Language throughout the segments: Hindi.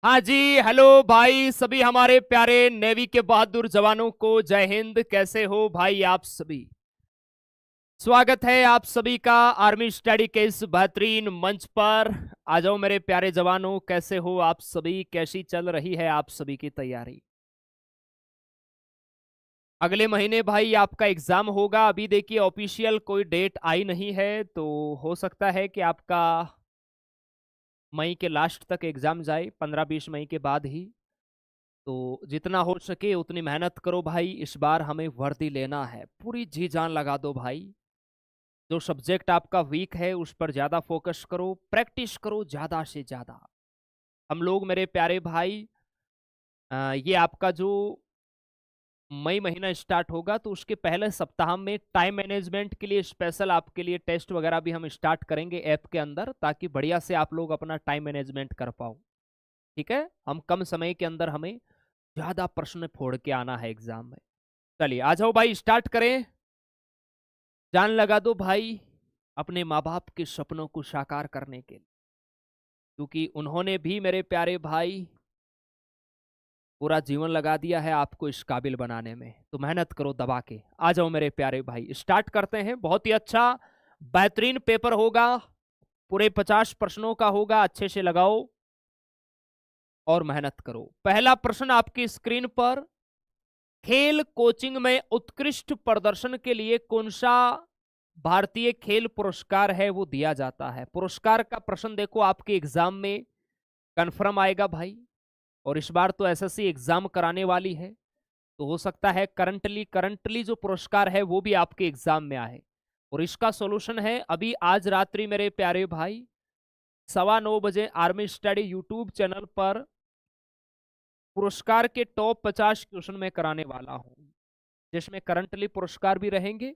हाँ जी। हेलो भाई, सभी हमारे प्यारे नेवी के बहादुर जवानों को जय हिंद। कैसे हो भाई आप सभी? स्वागत है आप सभी का आर्मी स्टडी के इस बेहतरीन मंच पर। आ जाओ मेरे प्यारे जवानों, कैसे हो आप सभी? कैसी चल रही है आप सभी की तैयारी? अगले महीने भाई आपका एग्जाम होगा। अभी देखिए ऑफिशियल कोई डेट आई नहीं है, तो हो सकता है कि आपका मई के लास्ट तक एग्जाम जाए, 15-20 मई के बाद ही। तो जितना हो सके उतनी मेहनत करो भाई। इस बार हमें वर्दी लेना है, पूरी जी जान लगा दो भाई। जो सब्जेक्ट आपका वीक है उस पर ज्यादा फोकस करो, प्रैक्टिस करो ज्यादा से ज्यादा। हम लोग मेरे प्यारे भाई, ये आपका जो मई महीना स्टार्ट होगा तो उसके पहले सप्ताह में टाइम मैनेजमेंट के लिए स्पेशल आपके लिए टेस्ट वगैरह भी हम स्टार्ट करेंगे ऐप के अंदर, ताकि बढ़िया से आप लोग अपना टाइम मैनेजमेंट कर पाओ। ठीक है, हम कम समय के अंदर हमें ज्यादा प्रश्न फोड़ के आना है एग्जाम में। चलिए आ जाओ भाई, स्टार्ट करें। जान लगा दो भाई अपने माँ बाप के सपनों को साकार करने के लिए, क्योंकि उन्होंने भी मेरे प्यारे भाई पूरा जीवन लगा दिया है आपको इस काबिल बनाने में। तो मेहनत करो दबा के। आ जाओ मेरे प्यारे भाई, स्टार्ट करते हैं। बहुत ही अच्छा बेहतरीन पेपर होगा, पूरे 50 प्रश्नों का होगा। अच्छे से लगाओ और मेहनत करो। पहला प्रश्न आपकी स्क्रीन पर, खेल कोचिंग में उत्कृष्ट प्रदर्शन के लिए कौन सा भारतीय खेल पुरस्कार है वो दिया जाता है? पुरस्कार का प्रश्न देखो आपके एग्जाम में कंफर्म आएगा भाई। और इस बार तो एसएससी एग्जाम कराने वाली है, तो हो सकता है करंटली जो पुरस्कार है वो भी आपके एग्जाम में आए। और इसका सॉल्यूशन है अभी आज रात्रि मेरे प्यारे भाई 9:15 बजे आर्मी स्टडी यूट्यूब चैनल पर पुरस्कार के टॉप 50 क्वेश्चन में कराने वाला हूं, जिसमें करंटली पुरस्कार भी रहेंगे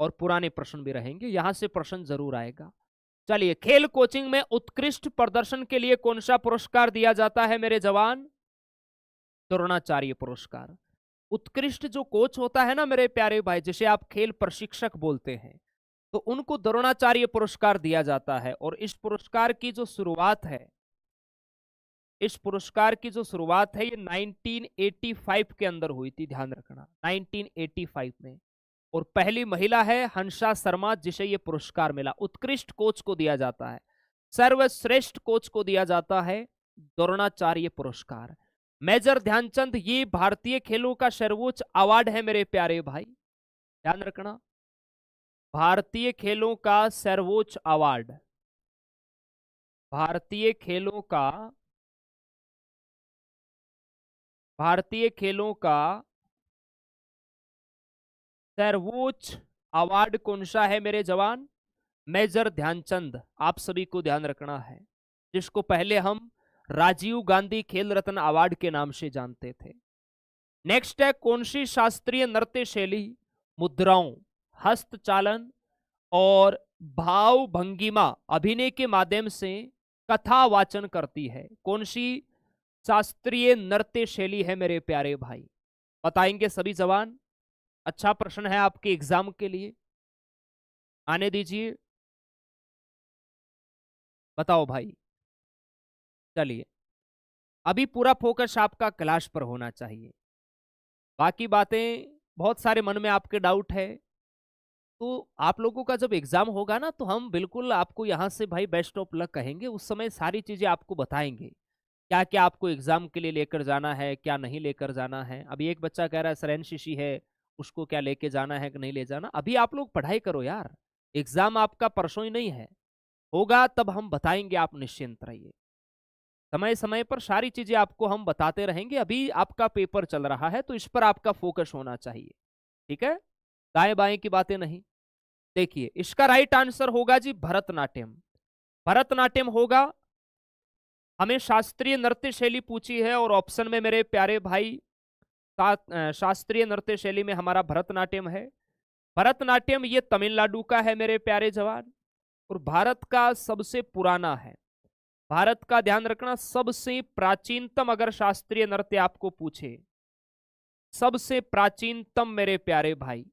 और पुराने प्रश्न भी रहेंगे। यहां से प्रश्न जरूर आएगा। चलिए, खेल कोचिंग में उत्कृष्ट प्रदर्शन के लिए कौन सा पुरस्कार दिया जाता है मेरे जवान? द्रोणाचार्य पुरस्कार। उत्कृष्ट जो कोच होता है ना मेरे प्यारे भाई, जिसे आप खेल प्रशिक्षक बोलते हैं, तो उनको द्रोणाचार्य पुरस्कार दिया जाता है। और इस पुरस्कार की जो शुरुआत है, इस पुरस्कार की जो शुरुआत है ये 1985 के अंदर हुई थी, ध्यान रखना 1985 में। और पहली महिला है हंसा शर्मा जिसे ये पुरस्कार मिला। उत्कृष्ट कोच को दिया जाता है, सर्वश्रेष्ठ कोच को दिया जाता है द्रोणाचार्य पुरस्कार। मेजर ध्यानचंद ये भारतीय खेलों का सर्वोच्च अवार्ड है मेरे प्यारे भाई, ध्यान रखना। भारतीय खेलों का सर्वोच्च अवार्ड, भारतीय खेलों का, भारतीय खेलों का सर्वोच्च अवार्ड कौन सा है मेरे जवान? मेजर ध्यानचंद। आप सभी को ध्यान रखना है, जिसको पहले हम राजीव गांधी खेल रत्न अवार्ड के नाम से जानते थे। नेक्स्ट है, कौन सी शास्त्रीय नृत्य शैली मुद्राओं, हस्तचालन और भाव भंगिमा अभिनय के माध्यम से कथा वाचन करती है? कौन सी शास्त्रीय नृत्य शैली है मेरे प्यारे भाई? बताएंगे सभी जवान। अच्छा प्रश्न है आपके एग्जाम के लिए, आने दीजिए, बताओ भाई। चलिए, अभी पूरा फोकस आपका क्लास पर होना चाहिए। बाकी बातें, बहुत सारे मन में आपके डाउट है, तो आप लोगों का जब एग्जाम होगा ना तो हम बिल्कुल आपको यहाँ से भाई बेस्ट ऑफ लक कहेंगे। उस समय सारी चीजें आपको बताएंगे, क्या क्या आपको एग्जाम के लिए लेकर जाना है, क्या नहीं लेकर जाना है। अभी एक बच्चा कह रहा है सर एनसीसी है, उसको क्या लेके जाना है कि नहीं ले जाना। अभी आप लोग पढ़ाई करो यार, एग्जाम आपका परसों ही नहीं है, होगा तब हम बताएंगे, आप निश्चिंत रहिए। समय समय पर सारी चीजें आपको हम बताते रहेंगे। अभी आपका पेपर चल रहा है तो इस पर आपका फोकस होना चाहिए, ठीक है? दाएं बाएं की बातें नहीं। देखिए, इसका राइट आंसर होगा जी भरतनाट्यम। भरतनाट्यम होगा। हमें शास्त्रीय नृत्य शैली पूछी है और ऑप्शन में मेरे प्यारे भाई शास्त्रीय नृत्य शैली में हमारा भरतनाट्यम है। भरतनाट्यम ये तमिलनाडु का है मेरे प्यारे जवान, और भारत का सबसे पुराना है। भारत का ध्यान रखना, सबसे प्राचीनतम अगर शास्त्रीय नृत्य आपको पूछे, सबसे प्राचीनतम मेरे प्यारे भाई,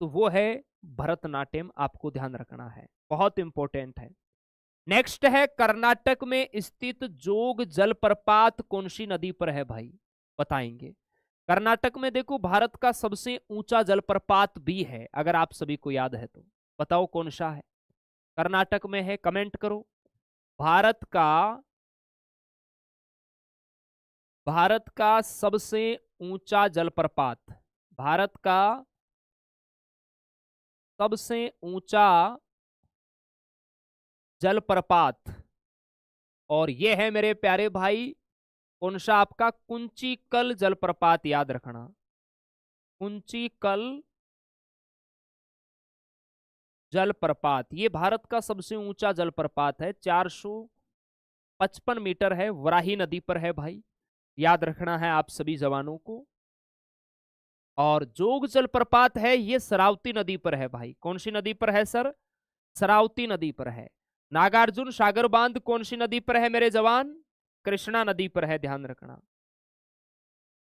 तो वो है भरतनाट्यम। आपको ध्यान रखना है, बहुत इंपॉर्टेंट है। नेक्स्ट है कर्नाटक में स्थित जोग जलप्रपात कौन सी नदी पर है भाई, बताएंगे। कर्नाटक में देखो भारत का सबसे ऊंचा जलप्रपात भी है, अगर आप सभी को याद है तो बताओ कौन सा है। कर्नाटक में है, कमेंट करो। भारत का सबसे ऊंचा जलप्रपात, भारत का सबसे ऊंचा जलप्रपात, और यह है मेरे प्यारे भाई कौन सा आपका, कुंचिकल जलप्रपात, याद रखना। कुंचिकल जलप्रपात ये भारत का सबसे ऊंचा जलप्रपात है, 455 मीटर है, वराही नदी पर है भाई, याद रखना है आप सभी जवानों को। और जोग जलप्रपात है ये शरावती नदी पर है भाई, कौन सी नदी पर है सर, शरावती नदी पर है। नागार्जुन सागर बांध कौन सी नदी पर है मेरे जवान, कृष्णा नदी पर है, ध्यान रखना।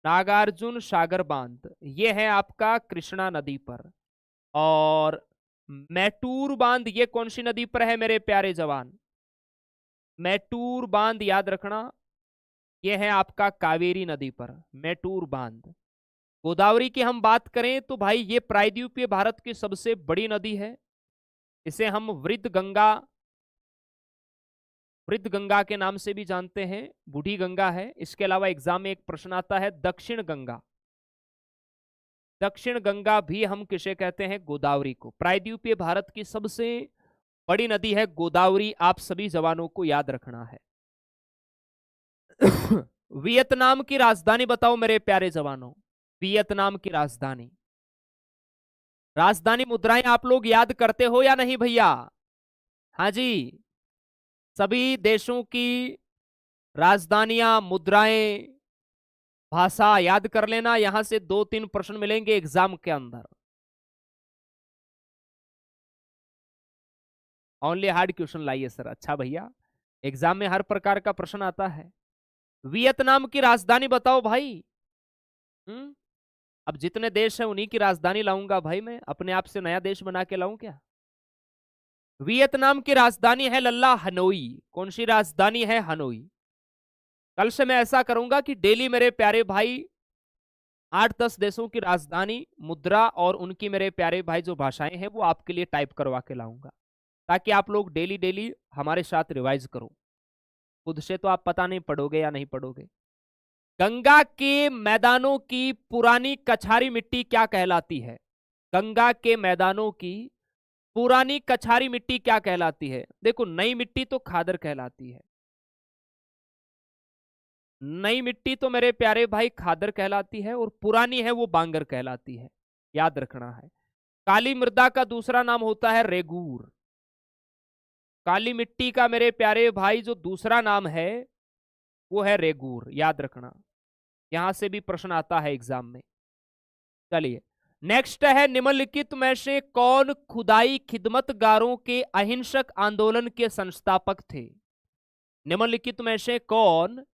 नागार्जुन सागर बांध ये है आपका कृष्णा नदी पर। और मैटूर बांध ये कौन सी नदी पर है मेरे प्यारे जवान, मैटूर बांध याद रखना, ये है आपका कावेरी नदी पर, मैटूर बांध। गोदावरी की हम बात करें तो भाई ये प्रायद्वीपीय भारत की सबसे बड़ी नदी है, इसे हम वृद्ध गंगा के नाम से भी जानते हैं, बूढ़ी गंगा है। इसके अलावा एग्जाम में एक प्रश्न आता है दक्षिण गंगा, दक्षिण गंगा भी हम किसे कहते हैं, गोदावरी को। प्रायद्वीपीय भारत की सबसे बड़ी नदी है गोदावरी, आप सभी जवानों को याद रखना है। वियतनाम की राजधानी बताओ मेरे प्यारे जवानों, वियतनाम की राजधानी, राजधानी मुद्राएं आप लोग याद करते हो या नहीं भैया, हाँ जी, सभी देशों की राजधानियां, मुद्राएं, भाषा याद कर लेना, यहां से 2-3 प्रश्न मिलेंगे एग्जाम के अंदर। ओनली हार्ड क्वेश्चन लाइए सर, अच्छा भैया, एग्जाम में हर प्रकार का प्रश्न आता है। वियतनाम की राजधानी बताओ भाई। अब जितने देश हैं उन्हीं की राजधानी लाऊंगा भाई, मैं अपने आप से नया देश बना के लाऊं क्या। वियतनाम की राजधानी है लल्ला हनोई, कौन सी राजधानी है, हनोई। कल से मैं ऐसा करूंगा कि डेली मेरे प्यारे भाई 8-10 देशों की राजधानी, मुद्रा और उनकी मेरे प्यारे भाई जो भाषाएं हैं वो आपके लिए टाइप करवा के लाऊंगा, ताकि आप लोग डेली डेली हमारे साथ रिवाइज करो। खुद से तो आप पता नहीं पढ़ोगे या नहीं पढ़ोगे। गंगा के मैदानों की पुरानी कछारी मिट्टी क्या कहलाती है, गंगा के मैदानों की पुरानी कछारी मिट्टी क्या कहलाती है। देखो नई मिट्टी तो खादर कहलाती है, नई मिट्टी तो मेरे प्यारे भाई खादर कहलाती है, और पुरानी है वो बांगर कहलाती है, याद रखना है। काली मृदा का दूसरा नाम होता है रेगूर, काली मिट्टी का मेरे प्यारे भाई जो दूसरा नाम है वो है रेगूर, याद रखना, यहां से भी प्रश्न आता है एग्जाम में। चलिए नेक्स्ट है, निम्नलिखित में से कौन खुदाई खिदमतगारों के अहिंसक आंदोलन के संस्थापक थे, निम्नलिखित में से कौन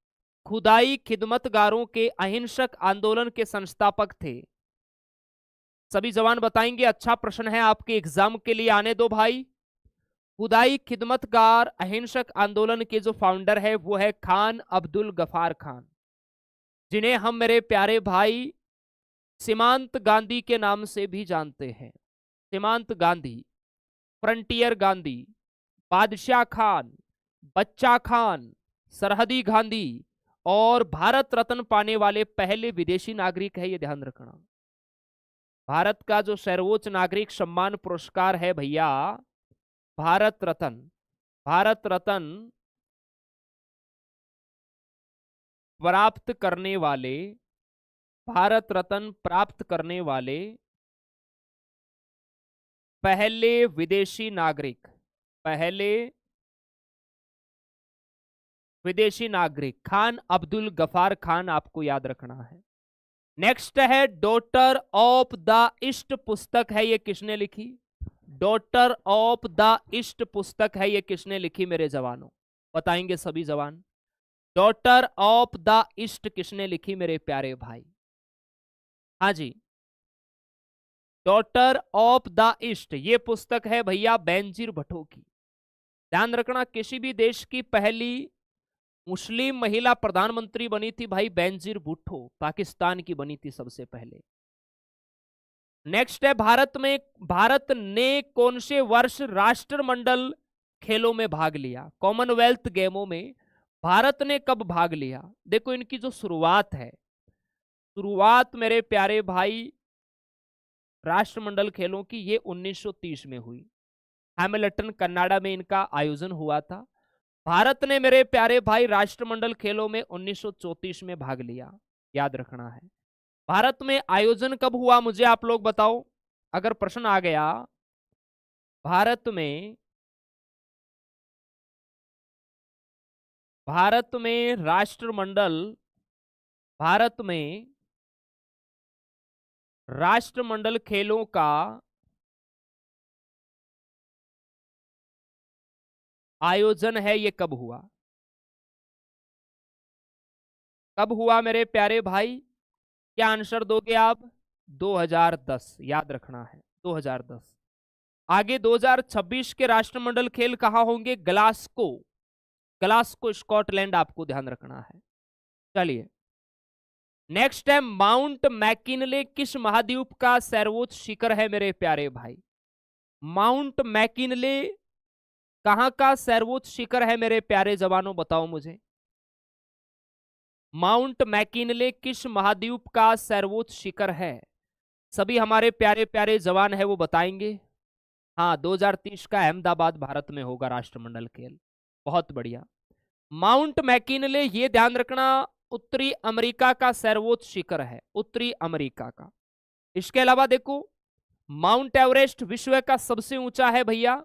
खुदाई खिदमतगारों के अहिंसक आंदोलन के संस्थापक थे, सभी जवान बताएंगे। अच्छा प्रश्न है आपके एग्जाम के लिए, आने दो भाई। खुदाई खिदमतगार अहिंसक आंदोलन के जो फाउंडर है वो है खान अब्दुल गफार खान, जिन्हें हम मेरे प्यारे भाई सीमांत गांधी के नाम से भी जानते हैं। सीमांत गांधी, फ्रंटियर गांधी, बादशाह खान, बच्चा खान, सरहदी गांधी, और भारत रत्न पाने वाले पहले विदेशी नागरिक है, ये ध्यान रखना। भारत का जो सर्वोच्च नागरिक सम्मान पुरस्कार है भैया, भारत रत्न, भारत रत्न प्राप्त करने वाले, भारत रत्न प्राप्त करने वाले पहले विदेशी नागरिक, पहले विदेशी नागरिक खान अब्दुल गफार खान, आपको याद रखना है। नेक्स्ट है डॉटर ऑफ द ईस्ट पुस्तक है, ये किसने लिखी, डॉटर ऑफ द ईस्ट पुस्तक है, ये किसने लिखी मेरे जवानों, बताएंगे सभी जवान। डॉटर ऑफ द ईस्ट किसने लिखी मेरे प्यारे भाई, हाँ जी, डॉटर ऑफ द ईस्ट ये पुस्तक है भैया बेनजीर भट्टो की, ध्यान रखना, किसी भी देश की पहली मुस्लिम महिला प्रधानमंत्री बनी थी भाई बेनजीर भुट्टो, पाकिस्तान की बनी थी सबसे पहले। नेक्स्ट है, भारत ने कौन से वर्ष राष्ट्रमंडल खेलों में भाग लिया? कॉमनवेल्थ गेमों में भारत ने कब भाग लिया? देखो इनकी जो शुरुआत है, शुरुआत मेरे प्यारे भाई राष्ट्रमंडल खेलों की ये 1930 में हुई। हैमिल्टन कनाडा में इनका आयोजन हुआ था। भारत ने मेरे प्यारे भाई राष्ट्रमंडल खेलों में 1934 में भाग लिया, याद रखना है। भारत में आयोजन कब हुआ मुझे आप लोग बताओ, अगर प्रश्न आ गया भारत में राष्ट्रमंडल खेलों का आयोजन है, ये कब हुआ? कब हुआ मेरे प्यारे भाई? क्या आंसर दोगे आप? 2010, याद रखना है 2010। आगे 2026 के राष्ट्रमंडल खेल कहां होंगे? ग्लासगो, ग्लासगो स्कॉटलैंड, आपको ध्यान रखना है। चलिए नेक्स्ट है, माउंट मैकिनले किस महाद्वीप का सर्वोच्च शिखर है मेरे प्यारे भाई? माउंट मैकिनले कहां का सर्वोच्च शिखर है मेरे प्यारे जवानों, बताओ मुझे। माउंट मैकिनले किस महाद्वीप का सर्वोच्च शिखर है? सभी हमारे प्यारे प्यारे जवान है वो बताएंगे। हाँ, 2030 का अहमदाबाद भारत में होगा राष्ट्रमंडल खेल। बहुत बढ़िया। माउंट मैकिनले, ये ध्यान रखना, उत्तरी अमेरिका का सर्वोच्च शिखर है, उत्तरी अमेरिका का। इसके अलावा देखो, माउंट एवरेस्ट विश्व का सबसे ऊंचा है भैया,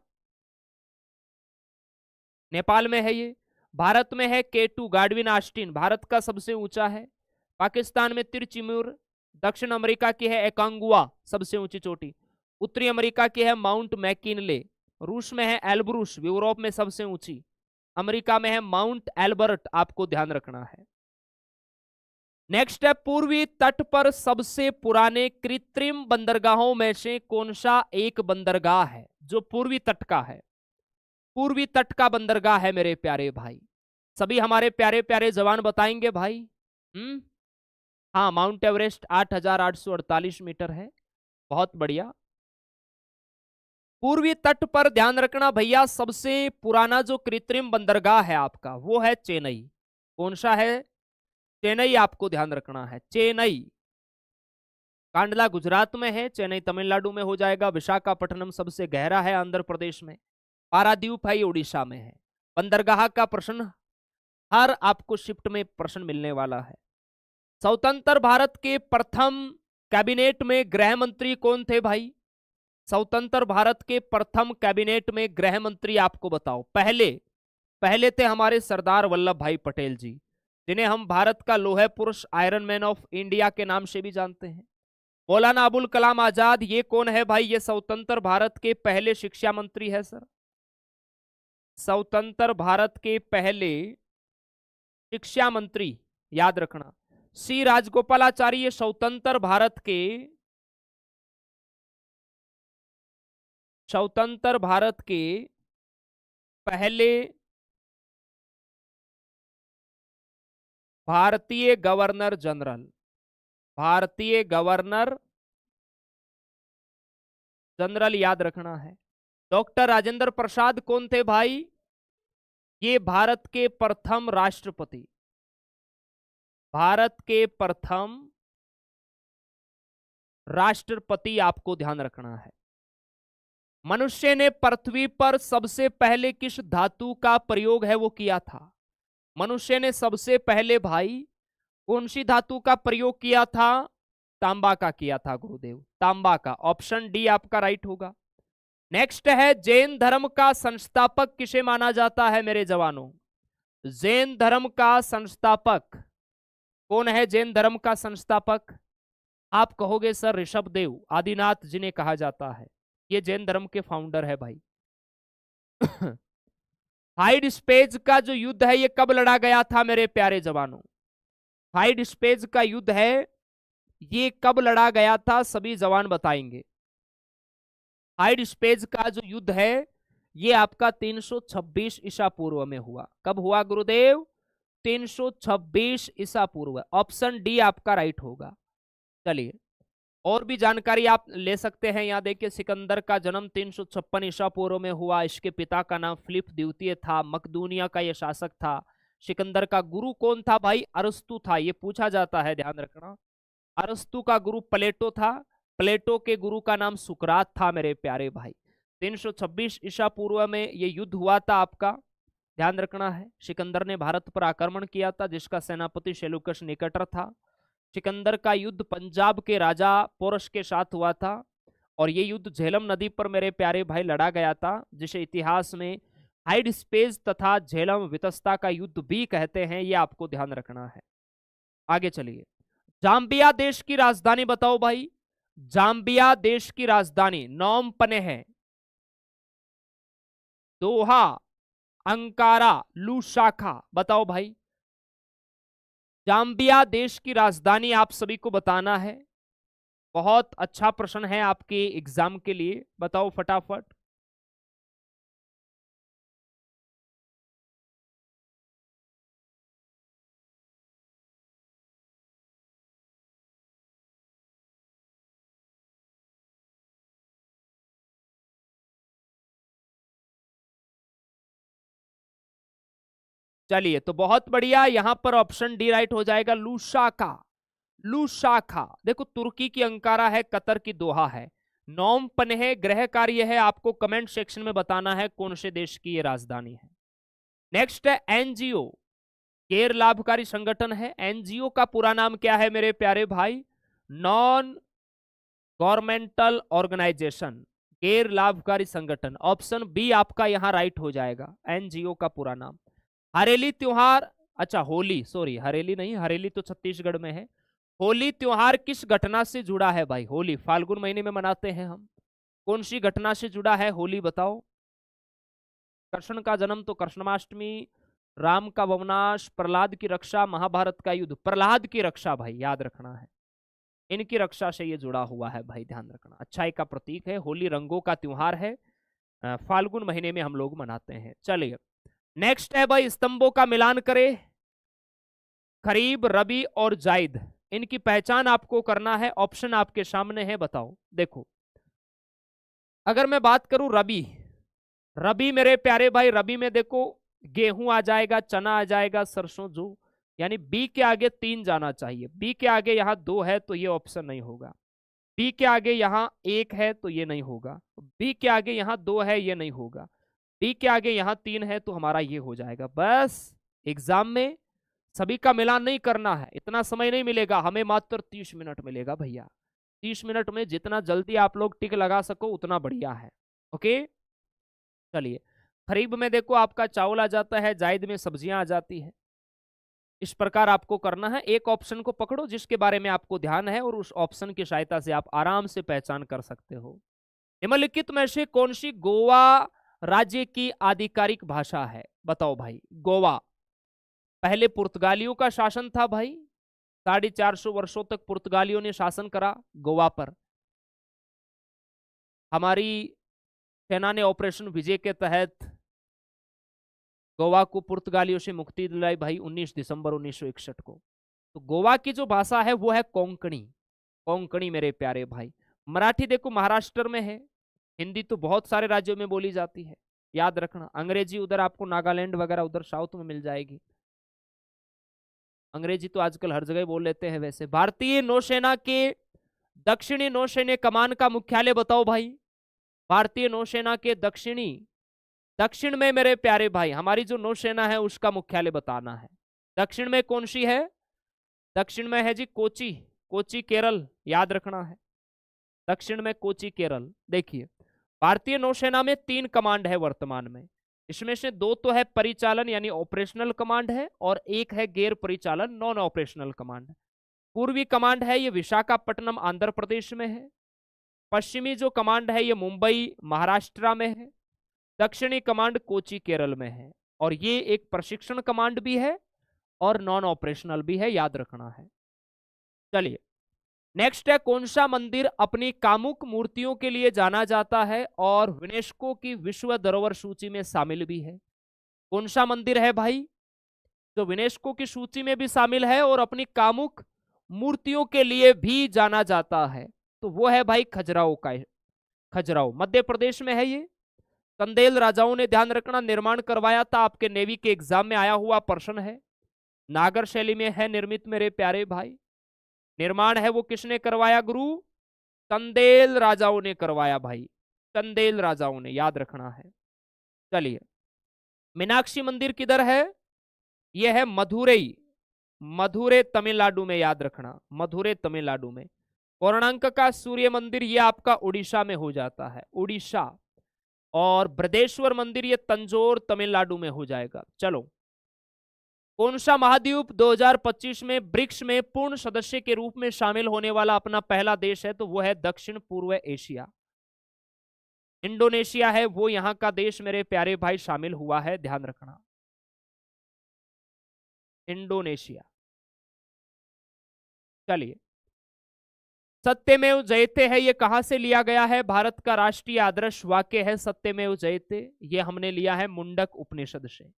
नेपाल में है ये। भारत में है K2 गार्डविन ऑस्टिन, भारत का सबसे ऊंचा है। पाकिस्तान में तिरचिमुर, दक्षिण अमेरिका की है एकांगुआ, सबसे ऊंची चोटी। उत्तरी अमेरिका की है माउंट मैकिनले। रूस में है एल्ब्रूस, यूरोप में सबसे ऊंची। अमेरिका में है माउंट एल्बर्ट, आपको ध्यान रखना है। नेक्स्ट है, पूर्वी तट पर सबसे पुराने कृत्रिम बंदरगाहों में से कौन सा एक बंदरगाह है जो पूर्वी तट का है? पूर्वी तट का बंदरगाह है मेरे प्यारे भाई। सभी हमारे प्यारे प्यारे जवान बताएंगे भाई। हाँ, माउंट एवरेस्ट 8,848 मीटर है। बहुत बढ़िया। पूर्वी तट पर ध्यान रखना भैया, सबसे पुराना जो कृत्रिम बंदरगाह है आपका वो है चेन्नई। कौन सा है? चेन्नई, आपको ध्यान रखना है। चेन्नई, कांडला गुजरात में है, चेन्नई तमिलनाडु में हो जाएगा। विशाखापट्टनम सबसे गहरा है आंध्र प्रदेश में। पारादीप है, ये उड़ीसा में है। बंदरगाह का प्रश्न हर आपको शिफ्ट में प्रश्न मिलने वाला है। स्वतंत्र भारत के प्रथम कैबिनेट में गृह मंत्री कौन थे भाई? स्वतंत्र भारत के प्रथम कैबिनेट में गृह मंत्री आपको बताओ। पहले थे हमारे सरदार वल्लभ भाई पटेल जी, जिन्हें हम भारत का लोहे पुरुष, आयरन मैन ऑफ इंडिया के नाम से भी जानते हैं। मौलाना अबुल कलाम आजाद, ये कौन है भाई? ये स्वतंत्र भारत के पहले शिक्षा मंत्री है सर। स्वतंत्र भारत के पहले शिक्षा मंत्री, याद रखना। सी राजगोपालाचारी, स्वतंत्र भारत के पहले भारतीय गवर्नर जनरल, भारतीय गवर्नर जनरल, याद रखना है। डॉक्टर राजेंद्र प्रसाद कौन थे भाई? ये भारत के प्रथम राष्ट्रपति, भारत के प्रथम राष्ट्रपति, आपको ध्यान रखना है। मनुष्य ने पृथ्वी पर सबसे पहले किस धातु का प्रयोग है वो किया था? मनुष्य ने सबसे पहले भाई कौन सी धातु का प्रयोग किया था? तांबा का किया था गुरुदेव, तांबा का। ऑप्शन डी आपका राइट होगा। नेक्स्ट है, जैन धर्म का संस्थापक किसे माना जाता है मेरे जवानों? जैन धर्म का संस्थापक कौन है? जैन धर्म का संस्थापक आप कहोगे सर ऋषभ देव, आदिनाथ जिन्हें कहा जाता है, ये जैन धर्म के फाउंडर है भाई। हाइड स्पेज का जो युद्ध है ये कब लड़ा गया था मेरे प्यारे जवानों? हाइड स्पेज का युद्ध है, ये कब लड़ा गया था? सभी जवान बताएंगे। हाइड स्पेज का जो युद्ध है ये आपका 326 ईसा पूर्व में हुआ। कब हुआ गुरुदेव? 326 ईसा पूर्व। ऑप्शन डी आपका राइट होगा। चलिए और भी जानकारी आप ले सकते हैं। यहाँ देखिए सिकंदर का जन्म 356 ईसा पूर्व में हुआ। इसके पिता का नाम फिलिप द्वितीय था, मकदूनिया का यह शासक था। सिकंदर का गुरु कौन था भाई? अरस्तु था। ये पूछा जाता है, ध्यान रखना। अरस्तु का गुरु प्लेटो था, प्लेटो के गुरु का नाम सुकरात था मेरे प्यारे भाई। 326 ईसा पूर्व में ये युद्ध हुआ था आपका, ध्यान रखना है। सिकंदर ने भारत पर आक्रमण किया था, जिसका सेनापति सेलुकस निकटर था। सिकंदर का युद्ध पंजाब के राजा पोरस के साथ हुआ था, और ये युद्ध झेलम नदी पर मेरे प्यारे भाई लड़ा गया था, जिसे इतिहास में हाइडस्पेस तथा झेलम वितस्ता का युद्ध भी कहते हैं। ये आपको ध्यान रखना है। आगे चलिए, जाम्बिया देश की राजधानी बताओ भाई। जाम्बिया देश की राजधानी नोम पने है, दोहा, अंकारा, लूशाखा, बताओ भाई। जाम्बिया देश की राजधानी आप सभी को बताना है। बहुत अच्छा प्रश्न है आपके एग्जाम के लिए, बताओ फटाफट। चलिए तो बहुत बढ़िया, यहां पर ऑप्शन डी राइट हो जाएगा, लूशाखा। लूशाखा देखो, तुर्की की अंकारा है, कतर की दोहा है। नोम पन्हे ग्रह कार्य है। आपको कमेंट सेक्शन में बताना है कौन से देश की ये राजधानी है। नेक्स्ट है एनजीओ, गैर लाभकारी संगठन है। एनजीओ का पूरा नाम क्या है मेरे प्यारे भाई? नॉन गवर्नमेंटल ऑर्गेनाइजेशन, गैर लाभकारी संगठन। ऑप्शन बी आपका यहां राइट हो जाएगा, एनजीओ का पूरा नाम। हरेली त्योहार, अच्छा होली, सॉरी हरेली नहीं, हरेली तो छत्तीसगढ़ में है। होली त्योहार किस घटना से जुड़ा है भाई? होली फाल्गुन महीने में मनाते हैं हम, कौन सी घटना से जुड़ा है होली बताओ। कृष्ण का जन्म तो कृष्णमाष्टमी, राम का वनवास, प्रहलाद की रक्षा, महाभारत का युद्ध। प्रहलाद की रक्षा भाई, याद रखना है, इनकी रक्षा से ये जुड़ा हुआ है भाई, ध्यान रखना। अच्छाई का प्रतीक है, होली रंगों का त्योहार है, फाल्गुन महीने में हम लोग मनाते हैं। चलिए नेक्स्ट है भाई, स्तंभों का मिलान करें। खरीब, रबी और जायद, इनकी पहचान आपको करना है। ऑप्शन आपके सामने है, बताओ। देखो अगर मैं बात करूं रबी, रबी मेरे प्यारे भाई, रबी में देखो गेहूं आ जाएगा, चना आ जाएगा, सरसों, जो यानी बी के आगे 3 जाना चाहिए। बी के आगे यहां 2 है तो ये ऑप्शन नहीं होगा। बी के आगे यहां 1 है तो ये नहीं होगा। बी के आगे यहां 2 है, ये नहीं होगा। बी के आगे यहां 3 है तो हमारा ये हो जाएगा। बस एग्जाम में सभी का मिलान नहीं करना है, इतना समय नहीं मिलेगा हमें, मात्र 30 मिनट मिलेगा भैया। 30 मिनट में जितना जल्दी आप लोग टिक लगा सको उतना बढ़िया है। ओके चलिए, खरीब में देखो आपका चावल आ जाता है, जायद में सब्जियां आ जाती है। इस प्रकार आपको करना है, एक ऑप्शन को पकड़ो जिसके बारे में आपको ध्यान है, और उस ऑप्शन की सहायता से आप आराम से पहचान कर सकते हो। निम्नलिखित में से कौन सी गोवा राज्य की आधिकारिक भाषा है? बताओ भाई। गोवा पहले पुर्तगालियों का शासन था भाई, 450 वर्षों तक पुर्तगालियों ने शासन करा गोवा पर। हमारी सेना ने ऑपरेशन विजय के तहत गोवा को पुर्तगालियों से मुक्ति दिलाई भाई, 19 दिसंबर 1961 को। तो गोवा की जो भाषा है वो है कोंकणी, कोंकणी मेरे प्यारे भाई। मराठी देखो महाराष्ट्र में है, हिंदी तो बहुत सारे राज्यों में बोली जाती है, याद रखना। अंग्रेजी उधर आपको नागालैंड वगैरह उधर साउथ में मिल जाएगी। अंग्रेजी तो आजकल हर जगह बोल लेते हैं वैसे। भारतीय नौसेना के दक्षिणी नौसैन्य कमान का मुख्यालय बताओ भाई। भारतीय नौसेना के दक्षिण में मेरे प्यारे भाई हमारी जो नौसेना है उसका मुख्यालय बताना है। दक्षिण में कौन सी है? दक्षिण में है जी कोची, कोची केरल, याद रखना है। दक्षिण में कोची केरल। देखिए भारतीय नौसेना में 3 कमांड है वर्तमान में, इसमें से 2 तो है परिचालन यानी ऑपरेशनल कमांड है, और 1 है गैर परिचालन नॉन ऑपरेशनल कमांड। पूर्वी कमांड है ये विशाखापट्टनम आंध्र प्रदेश में है। पश्चिमी जो कमांड है ये मुंबई महाराष्ट्र में है। दक्षिणी कमांड कोची केरल में है, और ये एक प्रशिक्षण कमांड भी है और नॉन ऑपरेशनल भी है, याद रखना है। चलिए नेक्स्ट है, कौन सा मंदिर अपनी कामुक मूर्तियों के लिए जाना जाता है और यूनेस्को की विश्व धरोहर सूची में शामिल भी है? कौन सा मंदिर है भाई जो यूनेस्को की सूची में भी शामिल है और अपनी कामुक मूर्तियों के लिए भी जाना जाता है? तो वो है भाई खजुराहो का, खजुराहो मध्य प्रदेश में है ये। चंदेल राजाओं ने, ध्यान रखना, निर्माण करवाया था, आपके नेवी के एग्जाम में आया हुआ प्रश्न है। नागर शैली में है निर्मित मेरे प्यारे भाई। निर्माण है वो किसने करवाया गुरु? चंदेल राजाओं ने करवाया भाई, चंदेल राजाओं ने, याद रखना है। चलिए, मीनाक्षी मंदिर किधर है? यह है मधुरई, मधुरै तमिलनाडु में, याद रखना, मधुरै तमिलनाडु में। कोणार्क का सूर्य मंदिर ये आपका उड़ीसा में हो जाता है, उड़ीसा। और बृहदेश्वर मंदिर ये तंजौर तमिलनाडु में हो जाएगा। चलो, कौन सा महाद्वीप 2025 में ब्रिक्स में पूर्ण सदस्य के रूप में शामिल होने वाला अपना पहला देश है? तो वो है दक्षिण पूर्व एशिया। इंडोनेशिया है वो यहां का देश मेरे प्यारे भाई, शामिल हुआ है, ध्यान रखना, इंडोनेशिया। चलिए, सत्यमेव जयते है ये कहां से लिया गया है? भारत का राष्ट्रीय आदर्श वाक्य है सत्यमेव जयते, ये हमने लिया है मुंडक उपनिषद से।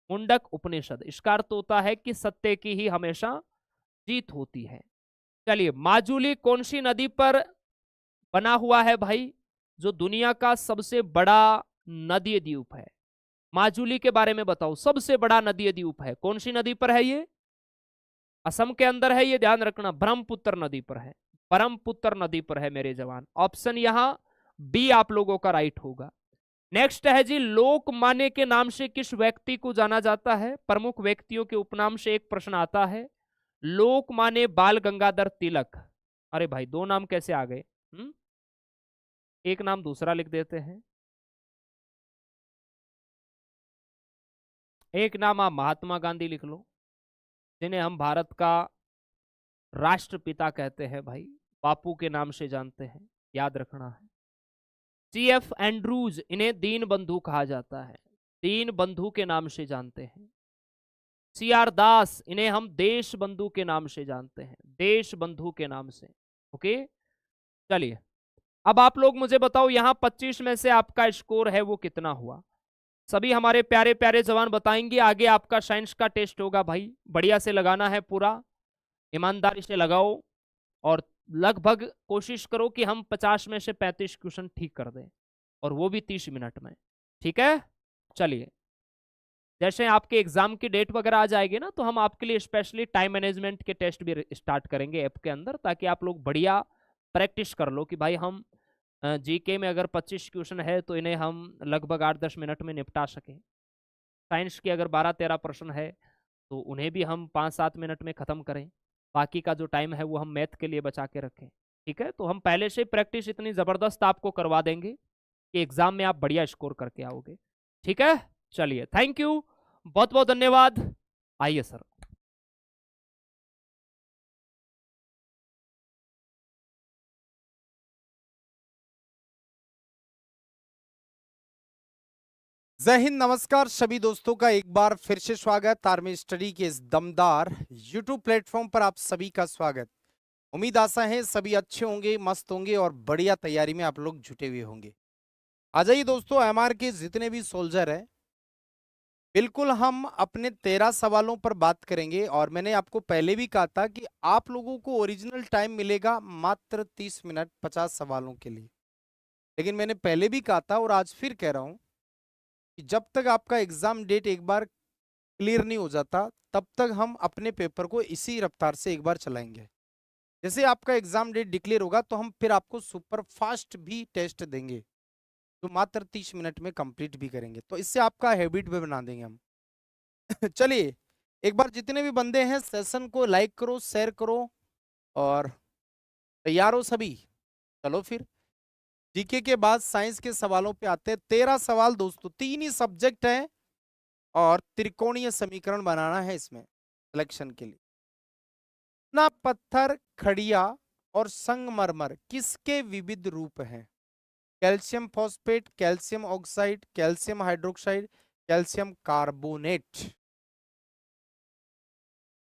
मुंडक उपनिषद, इसका अर्थ होता है कि सत्य की ही हमेशा जीत होती है। चलिए, माजुली कौन सी नदी पर बना हुआ है भाई, जो दुनिया का सबसे बड़ा नदी द्वीप है? माजुली के बारे में बताओ, सबसे बड़ा नदी द्वीप है, कौन सी नदी पर है ये? असम के अंदर है ये, ध्यान रखना, ब्रह्मपुत्र नदी पर है, ब्रह्मपुत्र नदी पर है मेरे जवान। ऑप्शन यहां बी आप लोगों का राइट होगा। नेक्स्ट है जी, लोकमान्य के नाम से किस व्यक्ति को जाना जाता है? प्रमुख व्यक्तियों के उपनाम से एक प्रश्न आता है। लोकमान्य बाल गंगाधर तिलक। अरे भाई, दो नाम कैसे आ गए? एक नाम दूसरा लिख देते हैं। एक नाम आप महात्मा गांधी लिख लो, जिन्हें हम भारत का राष्ट्रपिता कहते हैं भाई, बापू के नाम से जानते हैं, याद रखना है। CF एंड्रूज, इन्हें दीन बंधु कहा जाता है, दीन बंधु के नाम से जानते हैं। CR दास, इन्हें हम देश बंधु के नाम से जानते हैं, देश बंधु के नाम से। ओके, चलिए, अब आप लोग मुझे बताओ, यहां 25 में से आपका स्कोर है वो कितना हुआ? सभी हमारे प्यारे प्यारे जवान बताएंगे। आगे आपका साइंस का टेस्ट होगा भाई, बढ़िया से लगाना है, पूरा ईमानदारी से लगाओ, और लगभग कोशिश करो कि हम 50 में से 35 क्वेश्चन ठीक कर दें, और वो भी 30 मिनट में, ठीक है? चलिए, जैसे आपके एग्जाम की डेट वगैरह आ जाएगी ना, तो हम आपके लिए स्पेशली टाइम मैनेजमेंट के टेस्ट भी स्टार्ट करेंगे ऐप के अंदर, ताकि आप लोग बढ़िया प्रैक्टिस कर लो कि भाई हम जीके में अगर 25 क्वेश्चन है तो इन्हें हम लगभग 8-10 मिनट में निपटा सकें। साइंस के अगर 12-13 प्रश्न है तो उन्हें भी हम 5-7 मिनट में खत्म करें। बाकी का जो टाइम है वो हम मैथ के लिए बचा के रखें, ठीक है? तो हम पहले से प्रैक्टिस इतनी जबरदस्त आपको करवा देंगे कि एग्जाम में आप बढ़िया स्कोर करके आओगे, ठीक है? चलिए, थैंक यू, बहुत बहुत धन्यवाद। आइए सर। जय हिंद, नमस्कार सभी दोस्तों का एक बार फिर से स्वागत। आर्मी स्टडी के इस दमदार यूट्यूब प्लेटफॉर्म पर आप सभी का स्वागत। उम्मीद आशा है सभी अच्छे होंगे, मस्त होंगे और बढ़िया तैयारी में आप लोग जुटे हुए होंगे। आ जाइए दोस्तों, एमआर के जितने भी सोल्जर हैं, बिल्कुल हम अपने 13 सवालों पर बात करेंगे। और मैंने आपको पहले भी कहा था कि आप लोगों को ओरिजिनल टाइम मिलेगा मात्र 30 मिनट 50 सवालों के लिए। लेकिन मैंने पहले भी कहा था और आज फिर कह रहा हूं कि जब तक आपका एग्जाम डेट एक बार क्लियर नहीं हो जाता, तब तक हम अपने पेपर को इसी रफ्तार से एक बार चलाएंगे। जैसे आपका एग्जाम डेट डिक्लेयर होगा तो हम फिर आपको सुपर फास्ट भी टेस्ट देंगे, जो मात्र 30 मिनट में कंप्लीट भी करेंगे। तो इससे आपका हैबिट भी बना देंगे हम। चलिए, एक बार जितने भी बंदे हैं सेशन को लाइक करो, शेयर करो, और तैयार हो सभी? चलो फिर, जीके के बाद साइंस के सवालों पे आते हैं। 13 सवाल दोस्तों, 3 ही सब्जेक्ट हैं और त्रिकोणीय समीकरण बनाना है इसमें सिलेक्शन के लिए। ना पत्थर, खड़िया और संगमरमर किसके विविध रूप हैं? Calcium phosphate, calcium oxide, calcium hydroxide, calcium carbonate.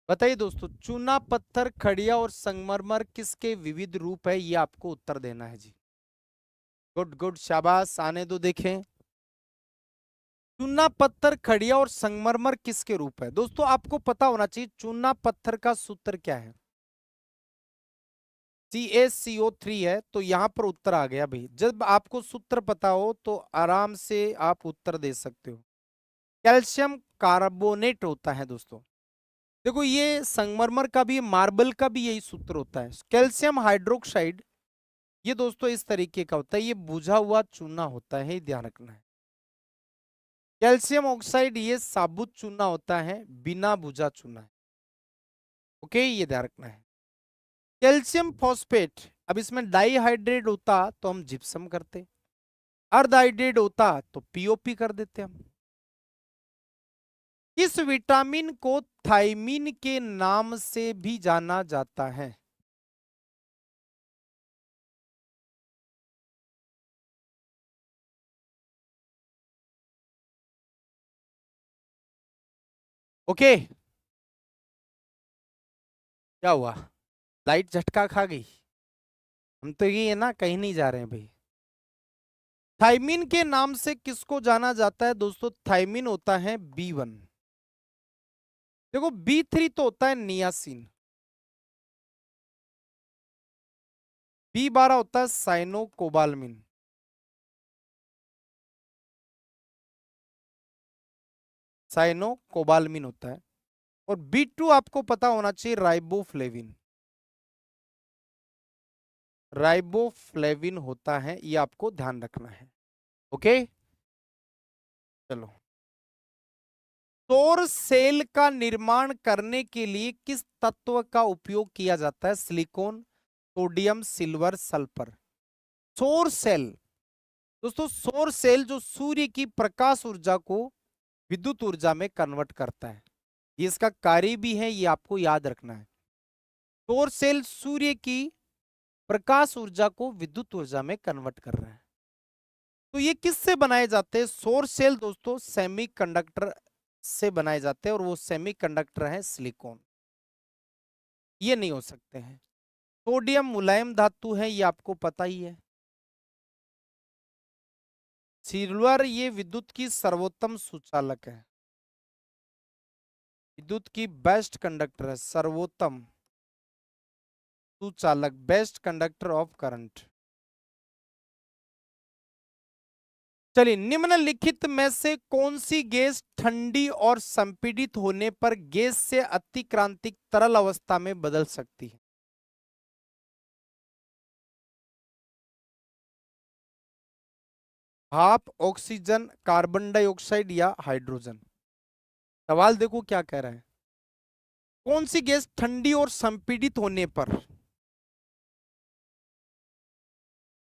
बताइए दोस्तों, चूना पत्थर, खड़िया और संगमरमर किसके विविध रूप है? ये आपको उत्तर देना है जी। गुड गुड, शाबाश, आने दो देखें। चूना पत्थर, खड़िया और संगमरमर किसके रूप है? दोस्तों आपको पता होना चाहिए चूना पत्थर का सूत्र क्या है। CaCO3 है, तो यहां पर उत्तर आ गया भाई। जब आपको सूत्र पता हो तो आराम से आप उत्तर दे सकते हो। कैल्शियम कार्बोनेट होता है दोस्तों। देखो ये संगमरमर का भी, मार्बल का भी यही सूत्र होता है, कैल्शियम हाइड्रोक्साइड। ये दोस्तों इस तरीके का होता है, ये बुझा हुआ चूना होता है, ये ध्यान रखना है। कैल्शियम ऑक्साइड ये साबुत चूना होता है, बिना बुझा चूना है। ओके, ये ध्यान रखना है। कैल्शियम फॉस्फेट, अब इसमें डाईहाइड्रेट होता तो हम जिप्सम करते, अर्धहाइड्रेट होता तो पीओपी कर देते हम। किस विटामिन को थायमीन के नाम से भी जाना जाता है? ओके, क्या हुआ? लाइट झटका खा गई? हम तो ये है ना, कहीं नहीं जा रहे हैं भाई। थायमीन के नाम से किसको जाना जाता है दोस्तों? थायमीन होता है B1। देखो B3 तो होता है नियासिन, B12 होता है साइनोकोबालमिन, साइनोकोबालमिन होता है। और B2 आपको पता होना चाहिए राइबोफ्लेविन, राइबोफ्लेविन होता है, ये आपको ध्यान रखना है। ओके, चलो। सौर सेल का निर्माण करने के लिए किस तत्व का उपयोग किया जाता है? Silicon, sodium, silver, sulphur. सौर सेल, दोस्तों सौर सेल जो सूर्य की प्रकाश ऊर्जा को विद्युत ऊर्जा में कन्वर्ट करता है, ये इसका कार्य भी है, ये आपको याद रखना है। सौर सेल सूर्य की प्रकाश ऊर्जा को विद्युत ऊर्जा में कन्वर्ट कर रहा है। तो ये किससे बनाए जाते हैं सौर सेल? दोस्तों सेमीकंडक्टर से बनाए जाते हैं, और वो सेमीकंडक्टर है सिलिकॉन, ये नहीं हो सकते हैं। सोडियम मुलायम धातु है, ये आपको पता ही है। सिल्वर ये विद्युत की सर्वोत्तम सुचालक है, विद्युत की बेस्ट कंडक्टर है, सर्वोत्तम सुचालक, बेस्ट कंडक्टर ऑफ करंट। चलिए, निम्नलिखित में से कौन सी गैस ठंडी और संपीड़ित होने पर गैस से अतिक्रांतिक तरल अवस्था में बदल सकती है? भाप, ऑक्सीजन, कार्बन डाइऑक्साइड या हाइड्रोजन? सवाल देखो क्या कह रहा है। कौन सी गैस ठंडी और संपीड़ित होने पर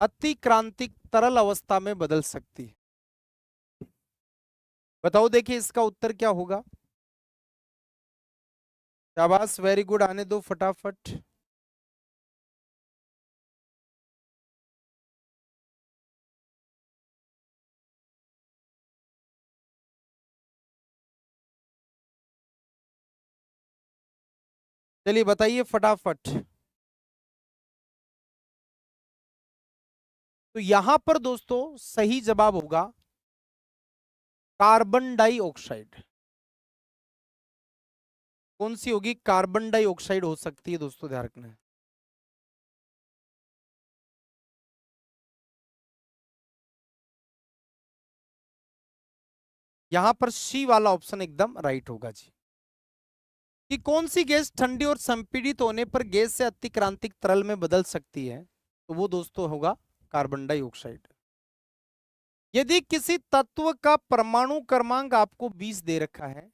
अतिक्रांतिक तरल अवस्था में बदल सकती है? बताओ, देखिए इसका उत्तर क्या होगा। शाबाश, वेरी गुड, आने दो फटाफट। चलिए बताइए फटाफट। तो यहां पर दोस्तों सही जवाब होगा कार्बन डाइऑक्साइड। कौन सी होगी? कार्बन डाइऑक्साइड हो सकती है दोस्तों, ध्यान रखना है। यहां पर सी वाला ऑप्शन एकदम राइट होगा जी। कि कौन सी गैस ठंडी और संपीड़ित होने पर गैस से अतिक्रांतिक तरल में बदल सकती है, तो वो दोस्तों होगा कार्बन डाइऑक्साइड। यदि किसी तत्व का परमाणु क्रमांक आपको 20 दे रखा है,